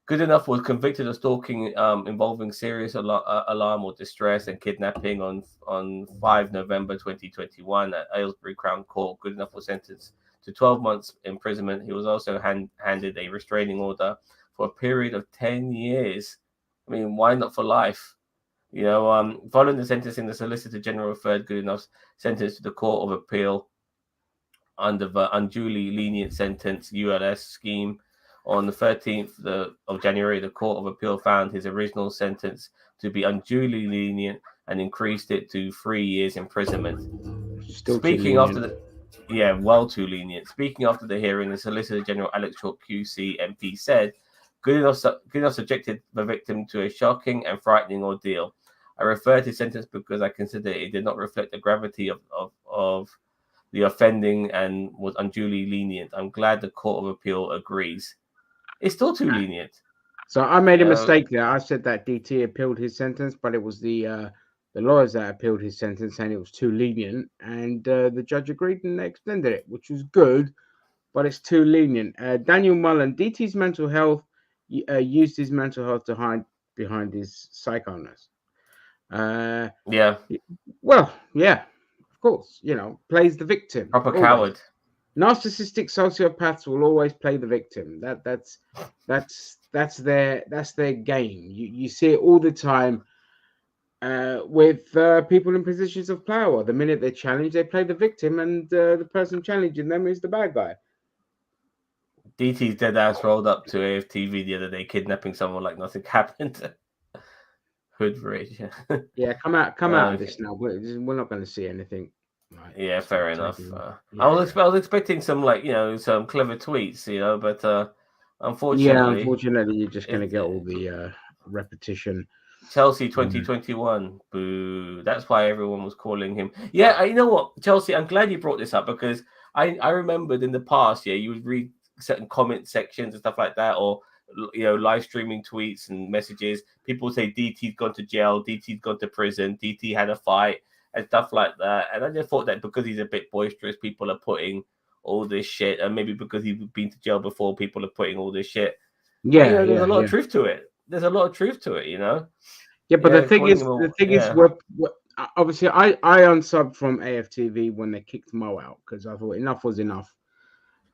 Goodenough was convicted of stalking involving serious alarm or distress and kidnapping on 5 November 2021 at Aylesbury Crown Court. Goodenough was sentenced to 12 months imprisonment. He was also handed a restraining order for a period of 10 years. I mean, why not for life? Following the sentencing, the Solicitor General referred Goodenough's sentence to the Court of Appeal under the unduly lenient sentence ULS scheme. On the 13th of January, the Court of Appeal found his original sentence to be unduly lenient and increased it to 3 years imprisonment. Well too lenient. Speaking after the hearing, the Solicitor General Alex Chalk, QC MP, said, Goodenough subjected the victim to a shocking and frightening ordeal. I referred to his sentence because I considered it did not reflect the gravity of the offending and was unduly lenient. I'm glad the Court of Appeal agrees. It's still too lenient. So I made a mistake there. I said that DT appealed his sentence, but it was the lawyers that appealed his sentence, saying it was too lenient, and the judge agreed and they extended it, which was good, but it's too lenient. Daniel Mullen, DT's mental health, used his mental health to hide behind his psychoness. Well, yeah, of course, plays the victim. Proper coward. Narcissistic sociopaths will always play the victim. That's their game. You see it all the time with people in positions of power. The minute they challenge, they play the victim, and the person challenging them is the bad guy. DT's dead ass rolled up to AFTV the other day, kidnapping someone like nothing happened. Hood rage. Yeah, come out of this now. We're not going to see anything. Right. Yeah, fair enough. I was expecting some some clever tweets, but unfortunately, you're just going to get all the repetition. Chelsea 2021, boo. That's why everyone was calling him. Yeah, you know what, Chelsea, I'm glad you brought this up, because I remembered in the past, you would read certain comment sections and stuff like that, or live streaming tweets and messages. People say DT's gone to jail, DT's gone to prison, DT had a fight and stuff like that. And I just thought that because he's a bit boisterous, people are putting all this shit, and maybe because he's been to jail before, people are putting all this shit. But, Yeah, there's a lot yeah. of truth to it. There's a lot of truth to it, Yeah, but the thing is, yeah. what obviously I unsubbed from AFTV when they kicked Mo out because I thought enough was enough.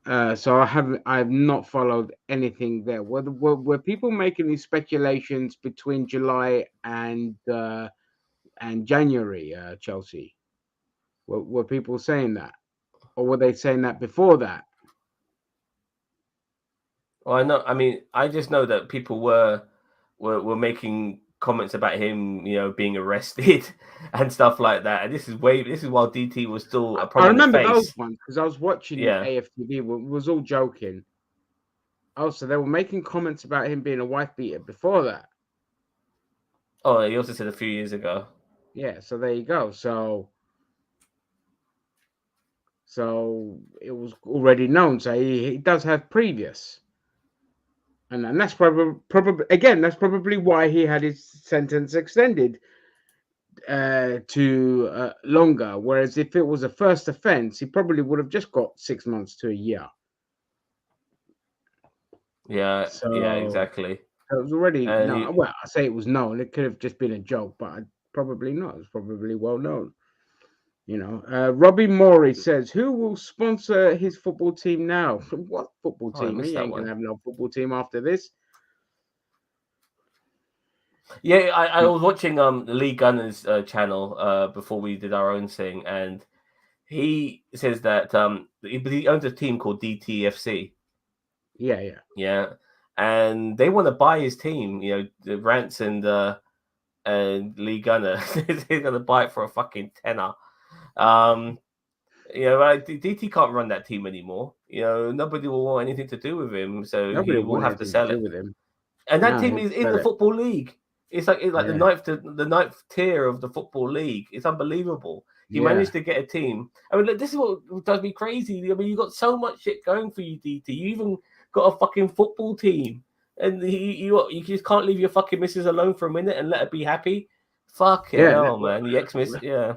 So I've not followed anything there. Were people making these speculations between July and January, Chelsea? Were people saying that, or were they saying that before that? Well, I mean, I just know that people were making comments about him, being arrested and stuff like that. And this is while DT was still a I prominent remember face. those ones because I was watching Yeah. AFTV. Was all joking. Oh, so they were making comments about him being a wife beater before that. Oh, he also said a few years ago. Yeah, so there you go. So it was already known. So he does have previous, and that's probably again that's probably why he had his sentence extended to longer. Whereas if it was a first offense, he probably would have just got 6 months to a year. Yeah, So yeah, exactly. It was already And well, I say it was known. It could have just been a joke, but probably not. It's probably well known. Robbie Morey says, "Who will sponsor his football team now?" What football I team? missed He that ain't one. gonna have no football team after this. Yeah, I was watching Lee Gunner's channel before we did our own thing, and he says that he owns a team called DTFC. Yeah. Yeah, and they want to buy his team. The Rants and Lee Gunner. They're gonna buy it for a fucking tenner. DT can't run that team anymore. Nobody will want anything to do with him, so Nobody he will want have to anything sell to do it. with him. And that No, team he'll is in sell the it. football league. It's like Yeah. the ninth tier of the football league. It's unbelievable. He managed to get a team. I mean, look, this is what does me crazy. I mean, you got so much shit going for you, DT. You even got a fucking football team, and you just can't leave your fucking missus alone for a minute and let her be happy. Fucking hell, man. The ex-miss, yeah.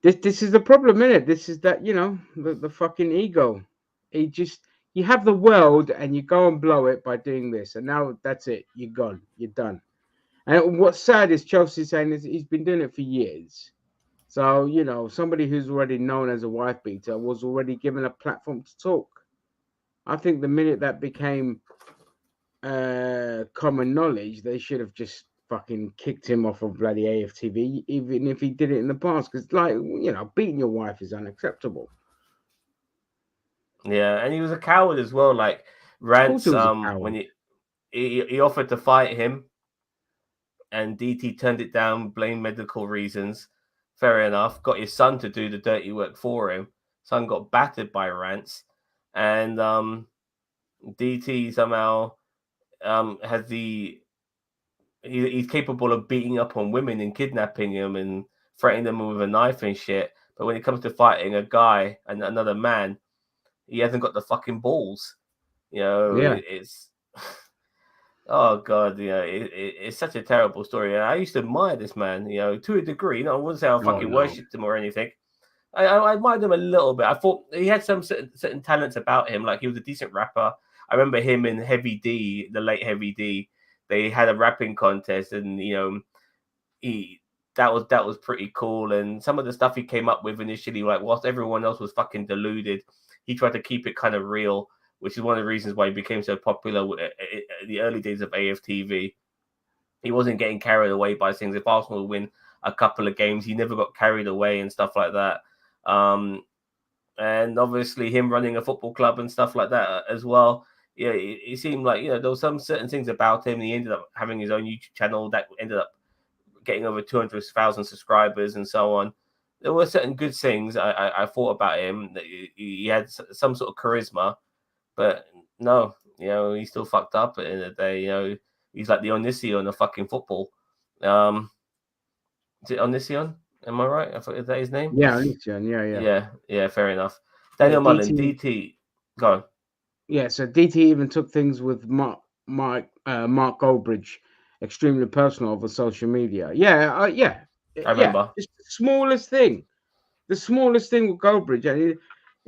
This is the problem, innit? This is that the fucking ego. You have the world and you go and blow it by doing this, and now that's it. You're gone. You're done. And what's sad is Chelsea saying is he's been doing it for years. So, somebody who's already known as a wife beater was already given a platform to talk. I think the minute that became common knowledge, they should have just fucking kicked him off of bloody AFTV, even if he did it in the past. Because, beating your wife is unacceptable. Yeah, and he was a coward as well. Like Rants, when he offered to fight him, and DT turned it down, blamed medical reasons. Fair enough. Got his son to do the dirty work for him. Son got battered by Rants, and DT somehow has he's capable of beating up on women and kidnapping them and threatening them with a knife and shit. But when it comes to fighting a guy and another man, he hasn't got the fucking balls. It's oh god, it's such a terrible story. And I used to admire this man, to a degree. I wouldn't say I fucking worshipped him or anything. I admired him a little bit. I thought he had some certain talents about him. Like he was a decent rapper. I remember him in Heavy D, the late Heavy D. They had a rapping contest, and that was pretty cool. And some of the stuff he came up with initially, like whilst everyone else was fucking deluded, he tried to keep it kind of real, which is one of the reasons why he became so popular in the early days of AFTV. He wasn't getting carried away by things. If Arsenal win a couple of games, he never got carried away and stuff like that. And obviously him running a football club and stuff like that as well. Yeah, it seemed like, there was some certain things about him. He ended up having his own YouTube channel that ended up getting over 200,000 subscribers and so on. There were certain good things I thought about him. That he had some sort of charisma, but no, he's still fucked up at the end of the day. He's like the Onision of fucking football. Is it Onision? Am I right? Is that his name? Yeah, Onision. Yeah. Fair enough. Daniel Mullen, DT. Go on. Yeah, so DT even took things with Mark Mark Goldbridge extremely personal over social media. Yeah, I yeah. remember. It's the smallest thing. The smallest thing with Goldbridge, and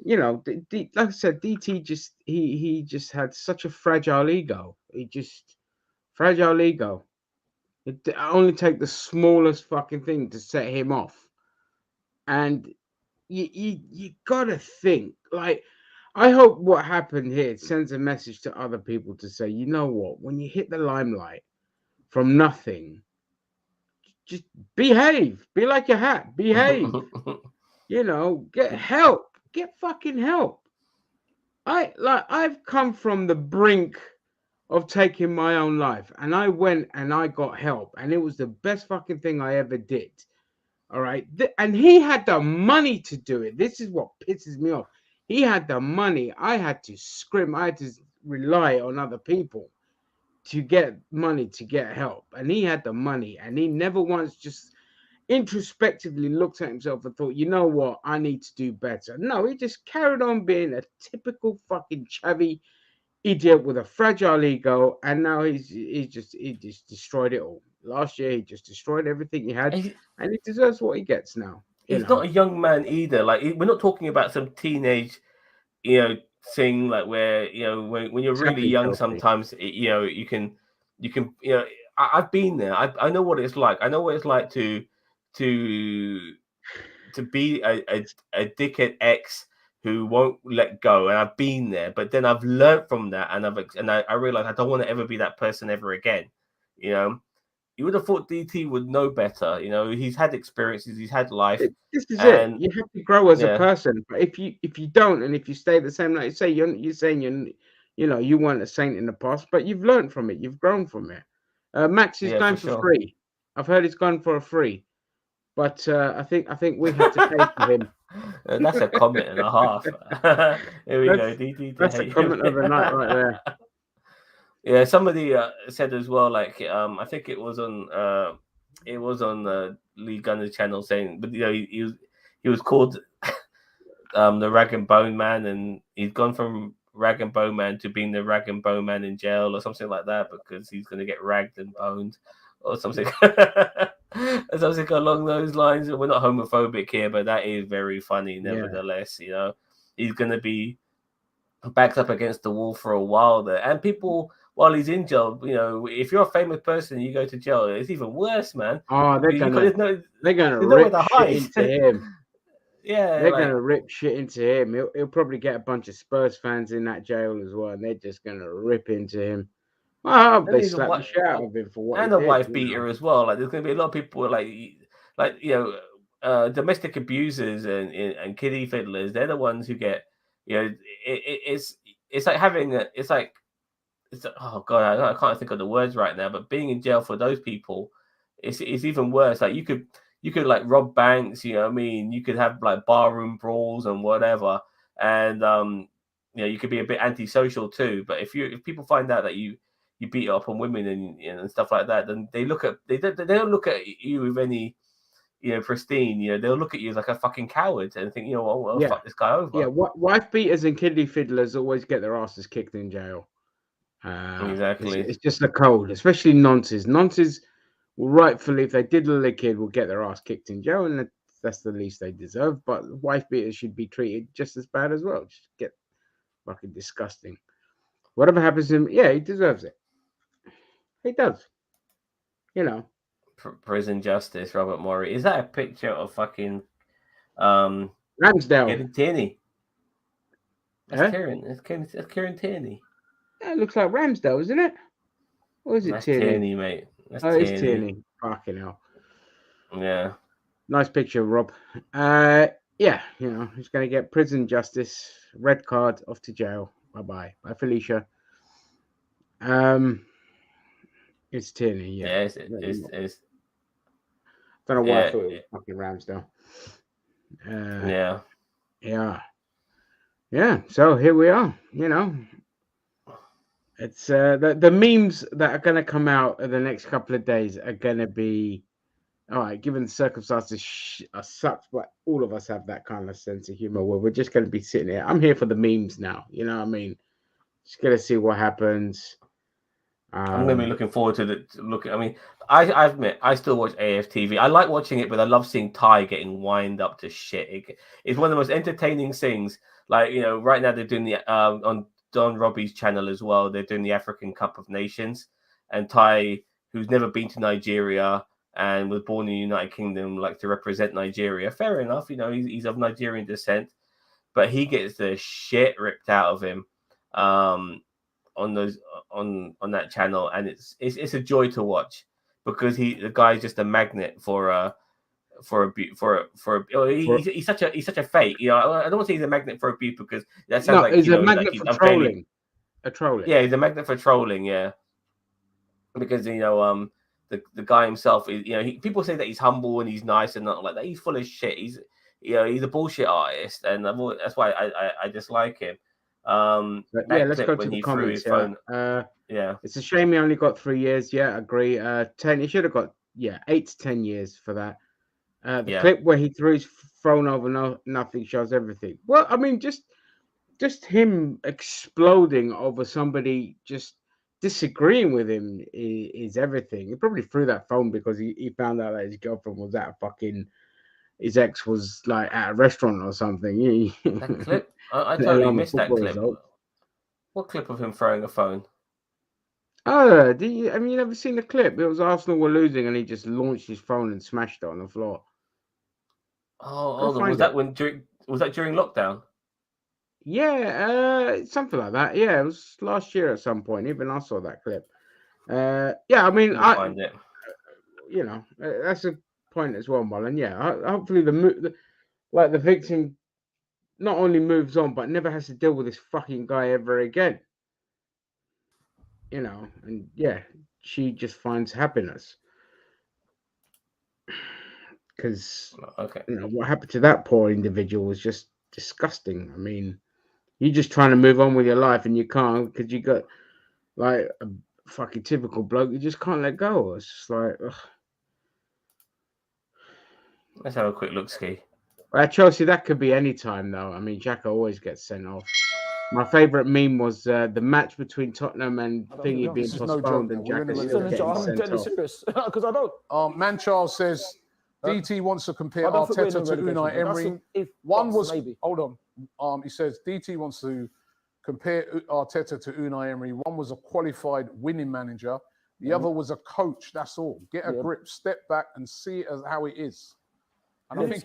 you know, like I said, DT just he just had such a fragile ego. He just fragile ego. It only take the smallest fucking thing to set him off, and you gotta think like. I hope what happened here sends a message to other people to say, you know what, when you hit the limelight from nothing, just behave. Be like your hat. Behave. You know, get help. Get fucking help. I've come from the brink of taking my own life, and I went and I got help, and it was the best fucking thing I ever did. All right. And he had the money to do it. This is what pisses me off. He had the money. I had to scrim. I had to rely on other people to get money to get help. And he had the money. And he never once just introspectively looked at himself and thought, you know what? I need to do better. No, he just carried on being a typical fucking chavvy idiot with a fragile ego. And now he just destroyed it all. Last year, he just destroyed everything he had. He's, And he deserves what he gets now. You he's know, not a young man either. Like we're not talking about some teenage, thing like where when you're really Savvy young, Chelsea. sometimes you can. I've been there. I know what it's like. I know what it's like to be a dickhead ex who won't let go, and I've been there. But then I've learned from that, and I realized I don't want to ever be that person ever again. You know, you would have thought DT would know better. He's had experiences, he's had life, This is it. and You have to grow as a yeah, person. But if you don't, and if you stay the same, like you say, you're saying you weren't a saint in the past, but you've learned from it. You've grown from it. Max is yeah, for going for sure. free. I've heard he's gone for a free, but I think we have to pay for him. That's a comment and a half. Here we go. That's DT to that's the hate him. comment of the night right there. Yeah, somebody said as well, like I think it was on Lee Gunner's channel saying, but he was called the Rag and Bone Man, and he's gone from Rag and Bone Man to being the Rag and Bone Man in jail or something like that because he's going to get ragged and boned or something. Something along those lines. We're not homophobic here, but that is very funny. Nevertheless, he's going to be backed up against the wall for a while there, and people. While he's in jail, if you're a famous person, you go to jail. It's even worse, man. Oh, they're There's gonna nowhere rip to shit hide. into him. Yeah, They're like gonna rip shit into him. He'll probably get a bunch of Spurs fans in that jail as well, and they're just gonna rip into him. Well, I hope and they he's a slap the wife shit out of him for what he and a did. wife beater as well. Like there's gonna be a lot of people domestic abusers and kiddie fiddlers. They're the ones who get it's like having oh god, I can't think of the words right now. But being in jail for those people, it's even worse. Like you could like rob banks. You know what I mean? You could have like barroom brawls and whatever, and you could be a bit antisocial too. But if people find out that you beat up on women and stuff like that, then they don't look at you with any pristine. They'll look at you as like a fucking coward and think I'll Yeah, fuck this guy over. yeah. Wife beaters and kiddie fiddlers always get their asses kicked in jail. Exactly. It's just a code, especially nonces. Nonces will rightfully, if they diddle a kid, will get their ass kicked in jail, and that's the least they deserve. But wife beaters should be treated just as bad as well. Just get fucking disgusting. Whatever happens to him, yeah, he deserves it. He does. You know. Prison justice, Robert Morey. Is that a picture of fucking Ramsdale. Kieran Tierney? That's Huh? Kieran. That's Kieran Tierney. Yeah, it looks like Ramsdale, isn't it? Or is it That's Tierney? Tierney, mate. That's Oh, it's Tierney. Tierney. Fucking hell. Yeah. Nice picture, Rob. Yeah, he's going to get prison justice, red card, off to jail. Bye-bye. Bye, Felicia. It's Tierney, yeah. Yeah, it's Don't know why yeah, I thought it was fucking Ramsdale. yeah. Yeah. So here we are. It's the memes that are going to come out in the next couple of days are going to be all right. Given the circumstances are such, but all of us have that kind of sense of humor where we're just going to be sitting here. I'm here for the memes now. You know what I mean? Just going to see what happens. I'm going to be looking forward to looking. I mean, I admit I still watch AFTV. I like watching it, but I love seeing Ty getting wind up to shit. It's one of the most entertaining things. Like, you know, right now they're doing the on Don Robbie's channel as well. They're doing the African Cup of Nations, and Ty, who's never been to Nigeria and was born in the United Kingdom, like to represent Nigeria. Fair enough, you know, he's of Nigerian descent, but he gets the shit ripped out of him. On that channel, and it's a joy to watch because the guy's just a magnet he's such a fake. You know, I don't want to say he's a magnet for abuse because that sounds like he's a magnet for trolling. Yeah, he's a magnet for trolling. Yeah, because you know the guy himself is, you know, people say that he's humble and he's nice and not like that. He's full of shit. He's a bullshit artist, and that's why I dislike him. Let's go to the comments. Yeah, it's a shame he only got 3 years. Yeah, agree. 10. He should have got 8 to 10 years for that. The clip where he threw his phone over nothing shows everything. Well, I mean, just him exploding over somebody just disagreeing with him is everything. He probably threw that phone because he found out that his girlfriend was at his ex was like at a restaurant or something. That clip. I totally missed that clip. What clip of him throwing a phone? Oh, have you never seen the clip? It was Arsenal were losing and he just launched his phone and smashed it on the floor. Was that during lockdown? Yeah, something like that. Yeah, it was last year at some point. Even I saw that clip. I mean, find it. You know, that's a point as well, Mullen. Yeah, hopefully the victim not only moves on, but never has to deal with this fucking guy ever again. You know, and she just finds happiness. Because you know what happened to that poor individual was just disgusting. I mean, you're just trying to move on with your life and you can't because you got like a fucking typical bloke. You just can't let go. It's just like, ugh. Let's have a quick look, Ski. Chelsea, that could be any time though. I mean, Xhaka always gets sent off. My favourite meme was the match between Tottenham and Thingy being postponed and Xhaka still getting sent off. Because I don't. Man Charles says DT wants to compare Arteta to Unai Emery. Hold on. He says DT wants to compare Arteta to Unai Emery. One was a qualified winning manager. The other was a coach. That's all. Get a grip, step back, and see it as how it is. And I think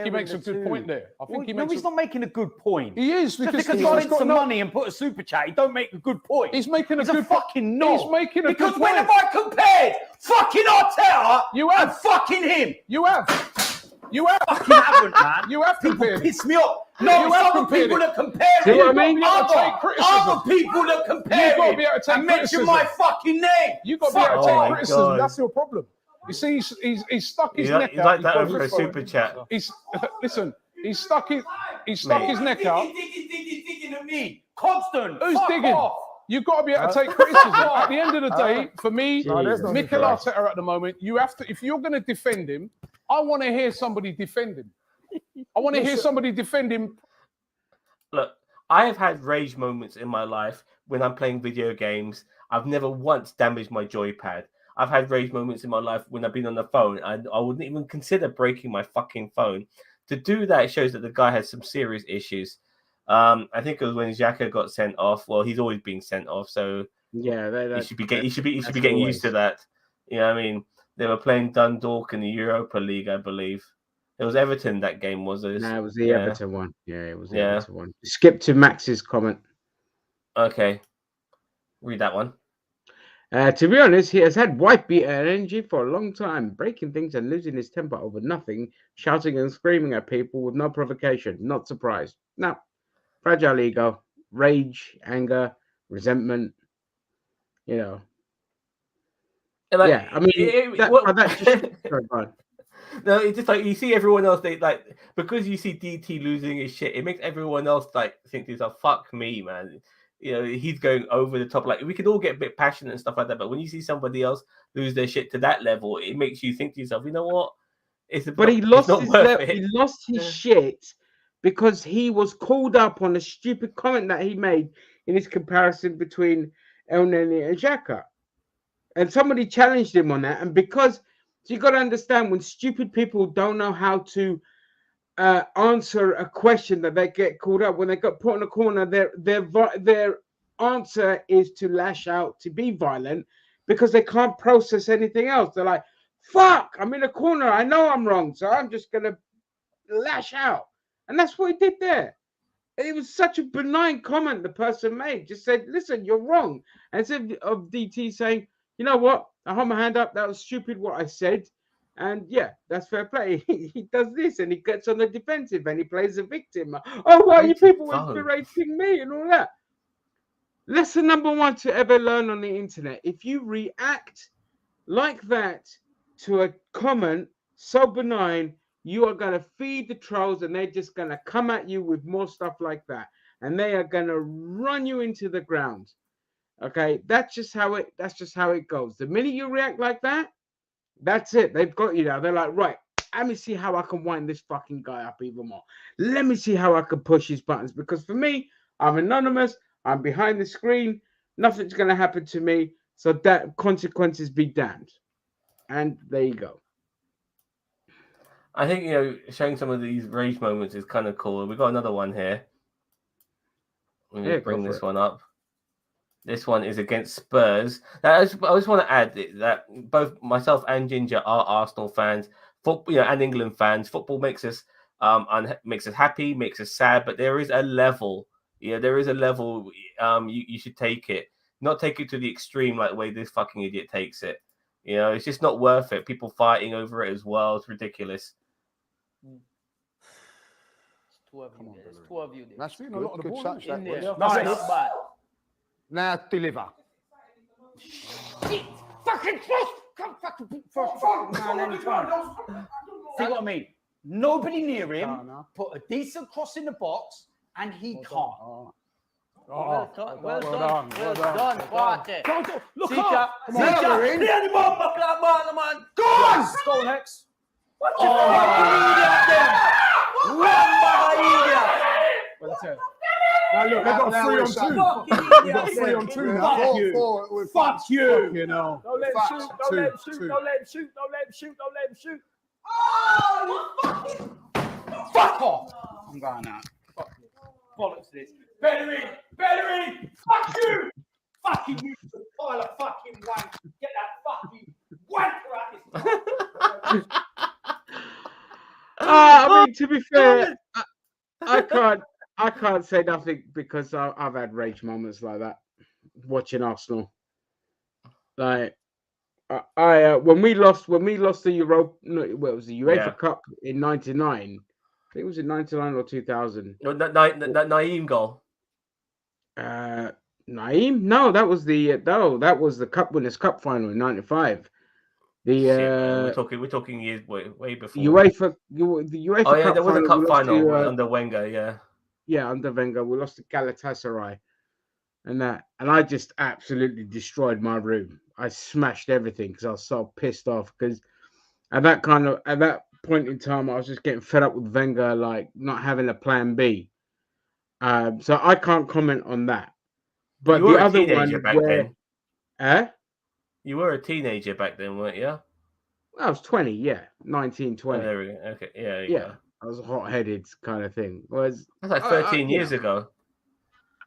he makes a good point there. He's not making a good point. He is because he spent some money and put a super chat. He don't make a good point. He's making a fucking knob. He's making a because good when point. have I compared fucking Arteta and fucking him? You have. Fucking haven't, man. You have people compared. piss me off. No, it's other people that compare him. See what I mean? Other people that compare him and mention my fucking name. You got to be able to take criticism. That's your problem. You see, he's stuck his neck out. Like that over a super chat. He's stuck his neck out. Digging at me. Constant. Who's digging? You've got to be able to take criticism. At the end of the day, for me, Mikel Arteta at the moment, you have to. If you're going to defend him, I want to hear somebody defend him. I want to hear somebody defend him. Look, I have had rage moments in my life when I'm playing video games. I've never once damaged my joypad. I've had rage moments in my life when I've been on the phone. I wouldn't even consider breaking my fucking phone. To do that, it shows that the guy has some serious issues. I think it was when Xhaka got sent off. Well, he's always being sent off, so he should be getting used to that. You know what I mean? They were playing Dundalk in the Europa League, I believe. It was Everton that game, was it? No, it was the Everton one. Yeah, it was the Everton one. Skip to Max's comment. Okay. Read that one. To be honest, he has had wife-beater energy for a long time, breaking things and losing his temper over nothing, shouting and screaming at people with no provocation. Not surprised. No. Fragile ego, rage, anger, resentment, you know. I mean, no, it's just like you see everyone else. They like because you see DT losing his shit. It makes everyone else like think to yourself, "Fuck me, man." You know, he's going over the top. Like we could all get a bit passionate and stuff like that, but when you see somebody else lose their shit to that level, it makes you think to yourself, "You know what? He lost his shit because he was called up on a stupid comment that he made in his comparison between El Neni and Xhaka. and somebody challenged him on that. And because you got to understand, when stupid people don't know how to answer a question, that they get called up when they got put in a corner, their answer is to lash out, to be violent, because they can't process anything else. They're like, fuck, I'm in a corner, I know I'm wrong, so I'm just gonna lash out. And that's what he did there. It was such a benign comment the person made. Just said, listen, you're wrong. And instead of DT saying, you know what, I hold my hand up, that was stupid what I said. And yeah, that's fair play. He does this and he gets on the defensive and he plays the victim. Oh, why are you people berating me and all that? Lesson number one to ever learn on the internet: if you react like that to a comment so benign, you are going to feed the trolls and they're just going to come at you with more stuff like that. And they are going to run you into the ground. Okay, that's just how it goes. The minute you react like that, that's it. They've got you now. They're like, right, let me see how I can wind this fucking guy up even more. Let me see how I can push his buttons. Because for me, I'm anonymous. I'm behind the screen. Nothing's going to happen to me. So that consequences be damned. And there you go. I think, showing some of these rage moments is kind of cool. We've got another one here. Let me bring this one up. This one is against Spurs. Now, I just want to add that both myself and Ginger are Arsenal fans, football, and England fans. Football makes us happy, makes us sad, but there is a level. There is a level. You should take it, not take it to the extreme like the way this fucking idiot takes it. It's just not worth it. People fighting over it as well. It's ridiculous. It's two of you. There's two of you there. That's been a lot of the ball. In there. Nice. Bad. Now deliver. Shit! Fucking cross! Come fucking first man anytime. See what I mean? Nobody near him. Put a decent cross in the box, and he can't. Well done. Well done. Quarte. Look up. Come on. Man. Go on! Go next. What the fuck? Well, that's it. Now look, they've got 3 on 2. We've got 3 on 2 now. Fuck you. You know. Don't let him shoot. Don't let him shoot. Don't let him shoot. Don't let him shoot. Don't let him shoot. Oh, you fucking. Fuck off. I'm going out. Fuck you. Bollocks this. Bellerin. Fuck you. Fucking you. Pile of fucking wank. Get that fucking wanker out this. I mean, to be fair, I can't say nothing because I've had rage moments like that watching Arsenal. Like I when we lost the UEFA Cup in '99. I think it was in '99 or 2000. Naeem goal. Naeem? No, that was the Cup Winners' Cup final in '95. We're talking years way before. UEFA Cup there was a cup final under Wenger, yeah, under Wenger. We lost to Galatasaray, and I just absolutely destroyed my room. I smashed everything because I was so pissed off. Because at that point in time, I was just getting fed up with Wenger, like not having a plan B. So I can't comment on that. But the other one, you were a teenager back then, weren't you? I was 20, yeah, 19, 20. Oh, there we go. Okay, yeah. Go. I was a hot-headed kind of thing. That's like 13 years ago.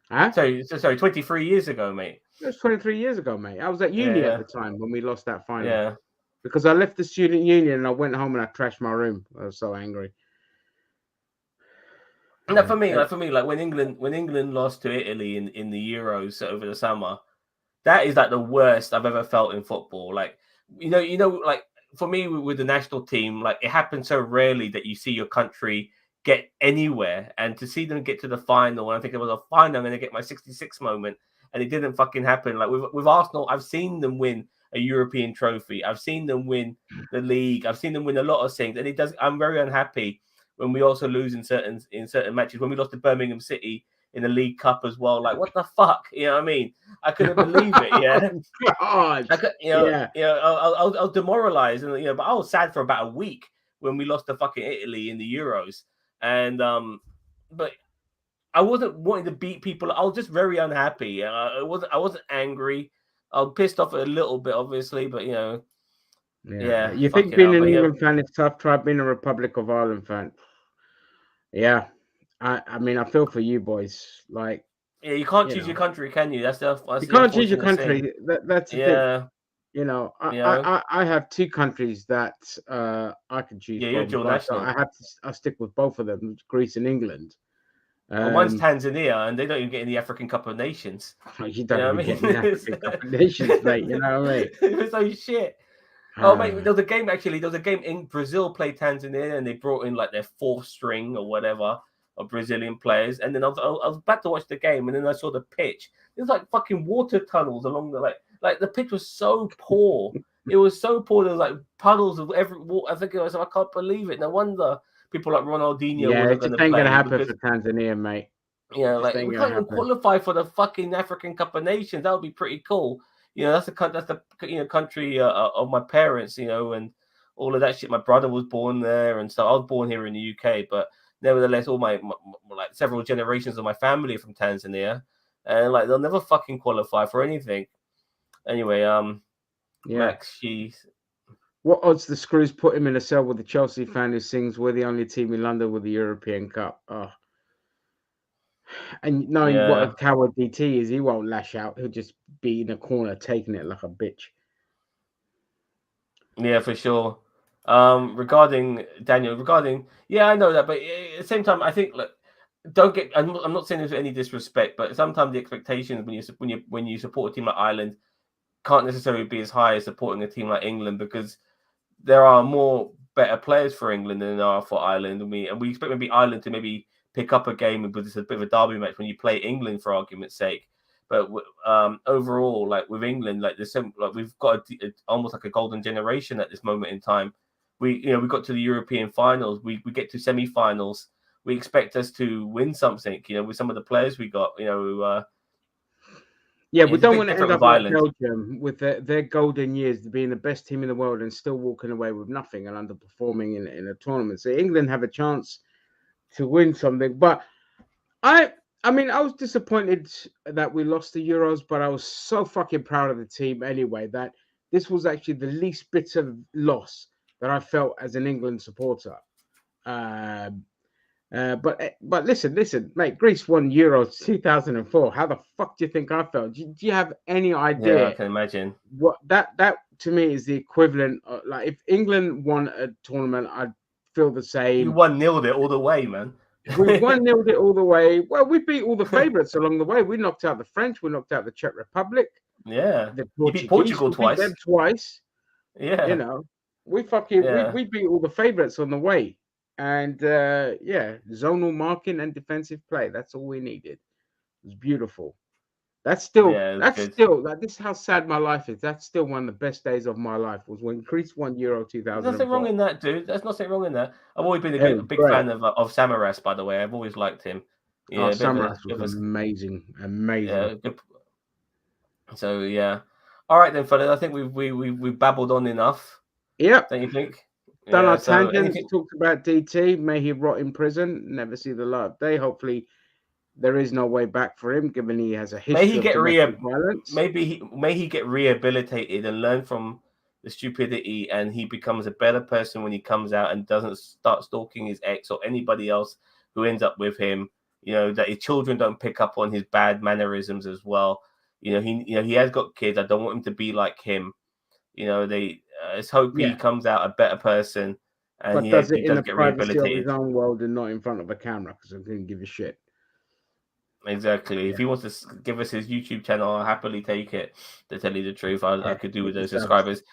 Huh? Sorry, 23 years ago, mate. It was 23 years ago, mate. I was at uni at the time when we lost that final. Yeah. Because I left the student union and I went home and I trashed my room. I was so angry. No, for me, like when England lost to Italy in the Euros over the summer, that is like the worst I've ever felt in football. Like, like for me with the national team, like it happens so rarely that you see your country get anywhere, and to see them get to the final, and I think it was a final, I'm going to get my 66 moment, and it didn't fucking happen. Like with Arsenal, I've seen them win a European trophy. I've seen them win the league. I've seen them win a lot of things, and it does. I'm very unhappy when we also lose in certain matches. When we lost to Birmingham City in the League Cup as well. Like, what the fuck? You know what I mean? I couldn't believe it. Yeah. God. I was demoralized, and but I was sad for about a week when we lost to fucking Italy in the Euros. And but I wasn't wanting to beat people. I was just very unhappy. I wasn't angry. I'm pissed off a little bit, obviously, but you know, yeah. You think fucking being hell, an but, England fan is tough? Try being a Republic of Ireland fan. Yeah, I mean, I feel for you boys. Like, yeah, you can't you choose your know, country, can you? That's you the can't choose your unfortunate thing. country. That's the thing. Yeah, You know, you know, I have two countries that I can choose yeah, you're from, dual but I national. have to. I stick with both of them, Greece and England. Well, one's Tanzania, and they don't even get in the African Cup of Nations. You You don't know even what I get mean? in the African Cup of Nations, mate. You know what I mean? It was so shit. Oh, mate, there was a game actually. There was a game in Brazil played Tanzania, and they brought in like their fourth string or whatever of Brazilian players. And then I was about to watch the game, and then I saw the pitch. It was like fucking water tunnels along the like the pitch was so poor. It was so poor. There was like puddles of every. I think it was. I can't believe it. No wonder people like Ronaldinho Yeah, it wasn't going just to ain't gonna play happen because for Tanzania, mate. yeah, Just like ain't we gonna can't even happen. qualify for the fucking African Cup of Nations. That would be pretty cool. You know, that's the country of my parents. You know, and all of that shit. My brother was born there, and so I was born here in the UK. But nevertheless, all my like several generations of my family are from Tanzania, and like they'll never fucking qualify for anything. Anyway, Yeah. Max, she's What odds the screws put him in a cell with the Chelsea fan who sings "We're the only team in London with the European Cup"? Oh. And knowing what a yeah, coward DT is, he won't lash out. He'll just be in a corner taking it like a bitch. yeah, for sure. Regarding Daniel, yeah, I know that, but at the same time, I think look, don't get. I'm not saying there's any disrespect, but sometimes the expectations when you support a team like Ireland can't necessarily be as high as supporting a team like England because there are more better players for England than there are for Ireland, and we expect maybe Ireland to maybe pick up a game, but it's a bit of a derby match when you play England for argument's sake. But overall, like with England, like there's some like we've got almost like a golden generation at this moment in time. We got to the European finals, we get to semi-finals. We expect us to win something, with some of the players we got. Yeah, we It's a don't bit want to end different up with like Ireland. Belgium with their golden years, being the best team in the world and still walking away with nothing and underperforming in a tournament. So England have a chance to win something. But I mean, I was disappointed that we lost the Euros, but I was so fucking proud of the team anyway that this was actually the least bitter loss that I felt as an England supporter. But listen, mate. Greece won Euros 2004. How the fuck do you think I felt? Do you have any Yeah, I idea can imagine. what that to me is the equivalent of, like, if England won a tournament, I'd feel the You same. 1-0'd it all the way, man. We 1-0'd it all the way. Well, we beat all the favourites along the way. We knocked out the French. We knocked out the Czech Republic. Yeah, The you beat Portuguese. Portugal We beat them twice. twice. Yeah, We fucking yeah, we beat all the favourites on the way. And zonal marking and defensive play. That's all we needed. It was beautiful. That's yeah. It was good. still like, this is how sad my life is. That's still one of the best days of my life was when Greece won Euro There's nothing wrong 2004. in that, dude. There's nothing wrong in that. I've always been It a was big great. fan of Samaras, by the way. I've always liked him. Oh, Yeah, a bit of Samaras a, was amazing. yeah. Good. So yeah. All right then, fellas. I think we've babbled on enough. Yep. Don't you think? Done Yeah. our So tangents. anything? Talked about DT. May he rot in prison. Never see the light of day. Hopefully, there is no way back for him, given he has a May history he of get domestic violence. may he get rehabilitated and learn from the stupidity, and he becomes a better person when he comes out and doesn't start stalking his ex or anybody else who ends up with him. That his children don't pick up on his bad mannerisms as well. He has got kids. I don't want him to be like him. Let's hope he Yeah, comes out a better person and but he does it in does the get privacy of his rehabilitated. own world and not in front of a camera, because I couldn't give a shit. Exactly. Yeah. If he wants to give us his YouTube channel, I'll happily take it. To tell you the truth, I Yeah, could do with he those deserves subscribers.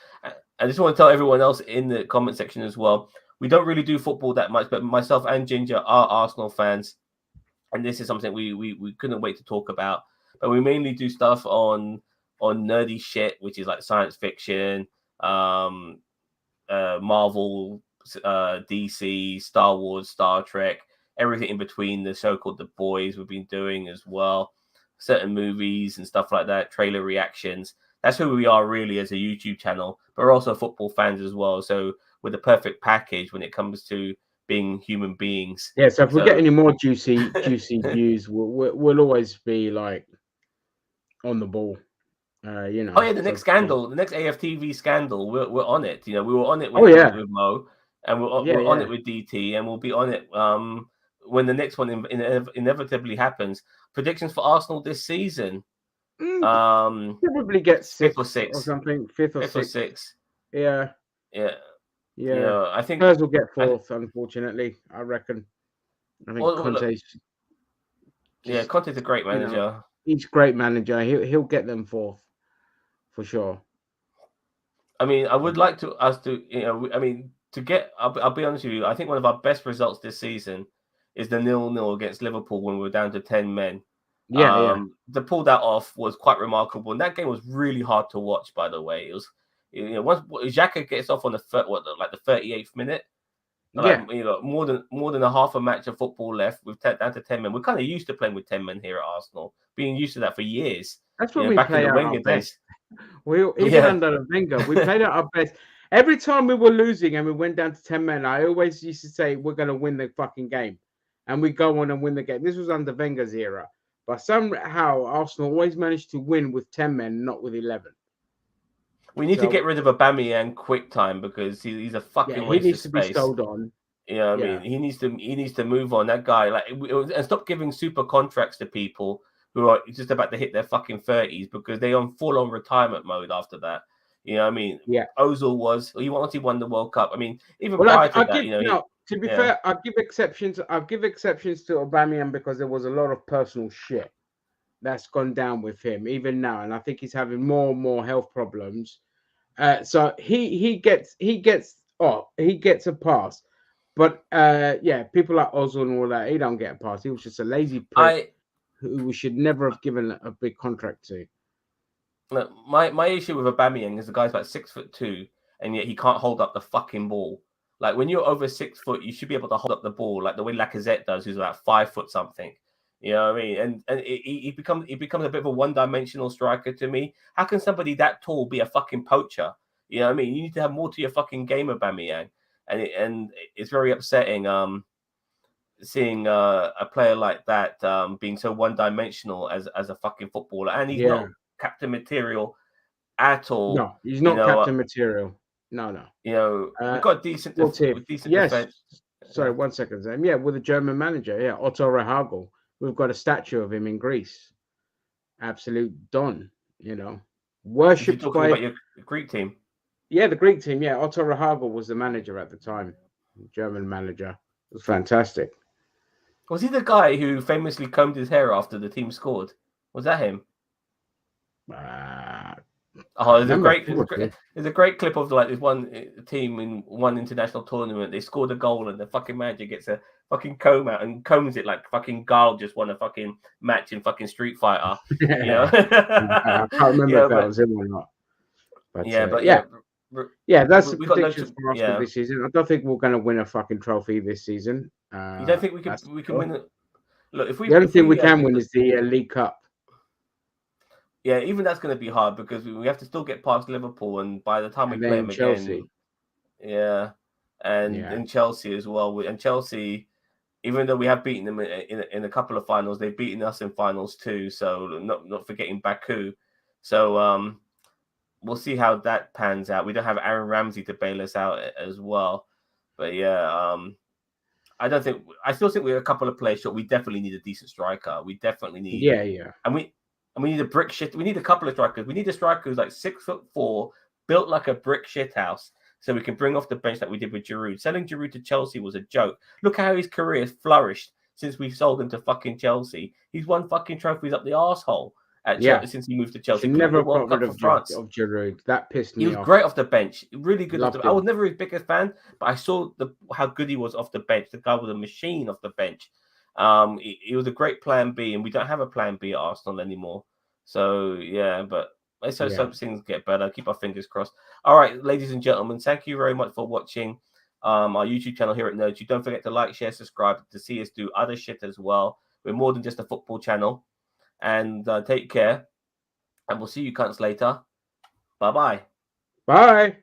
I just want to tell everyone else in the comment section as well. We don't really do football that much, but myself and Ginger are Arsenal fans, and this is something we couldn't wait to talk about. But we mainly do stuff on nerdy shit, which is like science fiction, Marvel, DC, Star Wars, Star Trek, everything in between, the so-called The Boys we've been doing as well, certain movies and stuff like that, trailer reactions. That's who we are really as a YouTube channel, but we're also football fans as well. So we're the perfect package when it comes to being human beings. Yeah, so if we So get any more juicy views, we'll always be like on the ball. You know. Oh yeah, the next scandal, the next AFTV scandal, we're on it. You know, we were on it with, with Mo, and we're on it with DT, and we'll be on it when the next one inevitably happens. Predictions for Arsenal this season. Probably get fifth or sixth or something. Fifth or sixth. Yeah. Yeah. Yeah. Yeah. I think Spurs will get fourth, unfortunately. I reckon. I think Conte's. Yeah, Conte's a great manager. You know, he's a great manager. He'll get them fourth for sure. I mean, I would like us to, you know, I mean, to get. I'll be honest with you. I think one of our best results this season is the 0-0 against Liverpool when we were down to 10 men. Yeah. To pull that off was quite remarkable, and that game was really hard to watch. By the way, it was, you know, once Xhaka gets off on the 38th minute. Like, you know, more than a half a match of football left with down to 10 men. We're kind of used to playing with 10 men here at Arsenal, being used to that for years. That's what we play at our best. Even under the Wenger, we played at our best. Every time we were losing and we went down to 10 men, I always used to say we're going to win the fucking game, and we go on and win the game. This was under Wenger's era, but somehow Arsenal always managed to win with 10 men, not with 11. We need to get rid of Aubameyang quick time because he's a fucking waste he needs of to space. be sold on. You know what I mean? He needs to move on. That guy, like, and stop giving super contracts to people who are just about to hit their fucking 30s because they're on full on retirement mode after that. You know what I mean? Yeah. Ozil he won the World Cup. I mean, even prior to that, to be fair, I'll give exceptions. I'll give exceptions to Aubameyang because there was a lot of personal shit that's gone down with him even now, and I think he's having more and more health problems. So he gets a pass, but people like Ozil and all that, he don't get a pass. He was just a lazy prick who we should never have given a big contract to. Look, my issue with Aubameyang is the guy's about 6'2", and yet he can't hold up the fucking ball. Like, when you're over 6 foot, you should be able to hold up the ball like the way Lacazette does, who's about 5 foot something. You know what I mean? And he becomes a bit of a one-dimensional striker to me. How can somebody that tall be a fucking poacher? You know what I mean? You need to have more to your fucking game, Aubameyang. And it's very upsetting seeing a player like that being so one-dimensional as a fucking footballer. And he's not captain material at all. No, he's not captain material. No. You know, we've got decent defense. Sorry, 1 second, Zam. Yeah, with a German manager. Yeah, Otto Rehhagel. We've got a statue of him in Greece. Absolute don, you know. Worshipped by about your Greek team. Yeah, the Greek team. Yeah, Otto Rehhagel was the manager at the time. German manager. It was fantastic. Was he the guy who famously combed his hair after the team scored? Was that him? There's a great clip of like this one team in one international tournament. They scored a goal and the fucking manager gets a fucking comb out and combs it like fucking Guile just won a fucking match in fucking Street Fighter. You know? I can't remember if that was him or not. But, that's the predictions for Arsenal this season. I don't think we're going to win a fucking trophy this season. You don't think we can win it? Look, the only thing we can win is the League Cup. Yeah, even that's going to be hard because we have to still get past Liverpool, and by the time we play them Chelsea. Again, and Chelsea as well. And Chelsea, even though we have beaten them in a couple of finals, they've beaten us in finals too. So not forgetting Baku. So we'll see how that pans out. We don't have Aaron Ramsey to bail us out as well, but I still think we're a couple of players short. We definitely need a decent striker. We definitely need and we need a brick shit. We need a couple of strikers. We need a striker who's like 6'4", built like a brick shit house, so we can bring off the bench like we did with Giroud. Selling Giroud to Chelsea was a joke. Look how his career has flourished since we sold him to fucking Chelsea. He's won fucking trophies up the arsehole since he moved to Chelsea. Never got rid of Giroud. That pissed me off. He was great off the bench. Really good off the bench. I was never his biggest fan, but I saw how good he was off the bench. The guy was a machine off the bench. He was a great plan B, and we don't have a plan B at Arsenal anymore. So, but let's hope things get better. Keep our fingers crossed. All right, ladies and gentlemen, thank you very much for watching our YouTube channel here at Nerds. You don't forget to like, share, subscribe to see us do other shit as well. We're more than just a football channel. And take care. And we'll see you cunts later. Bye-bye. Bye.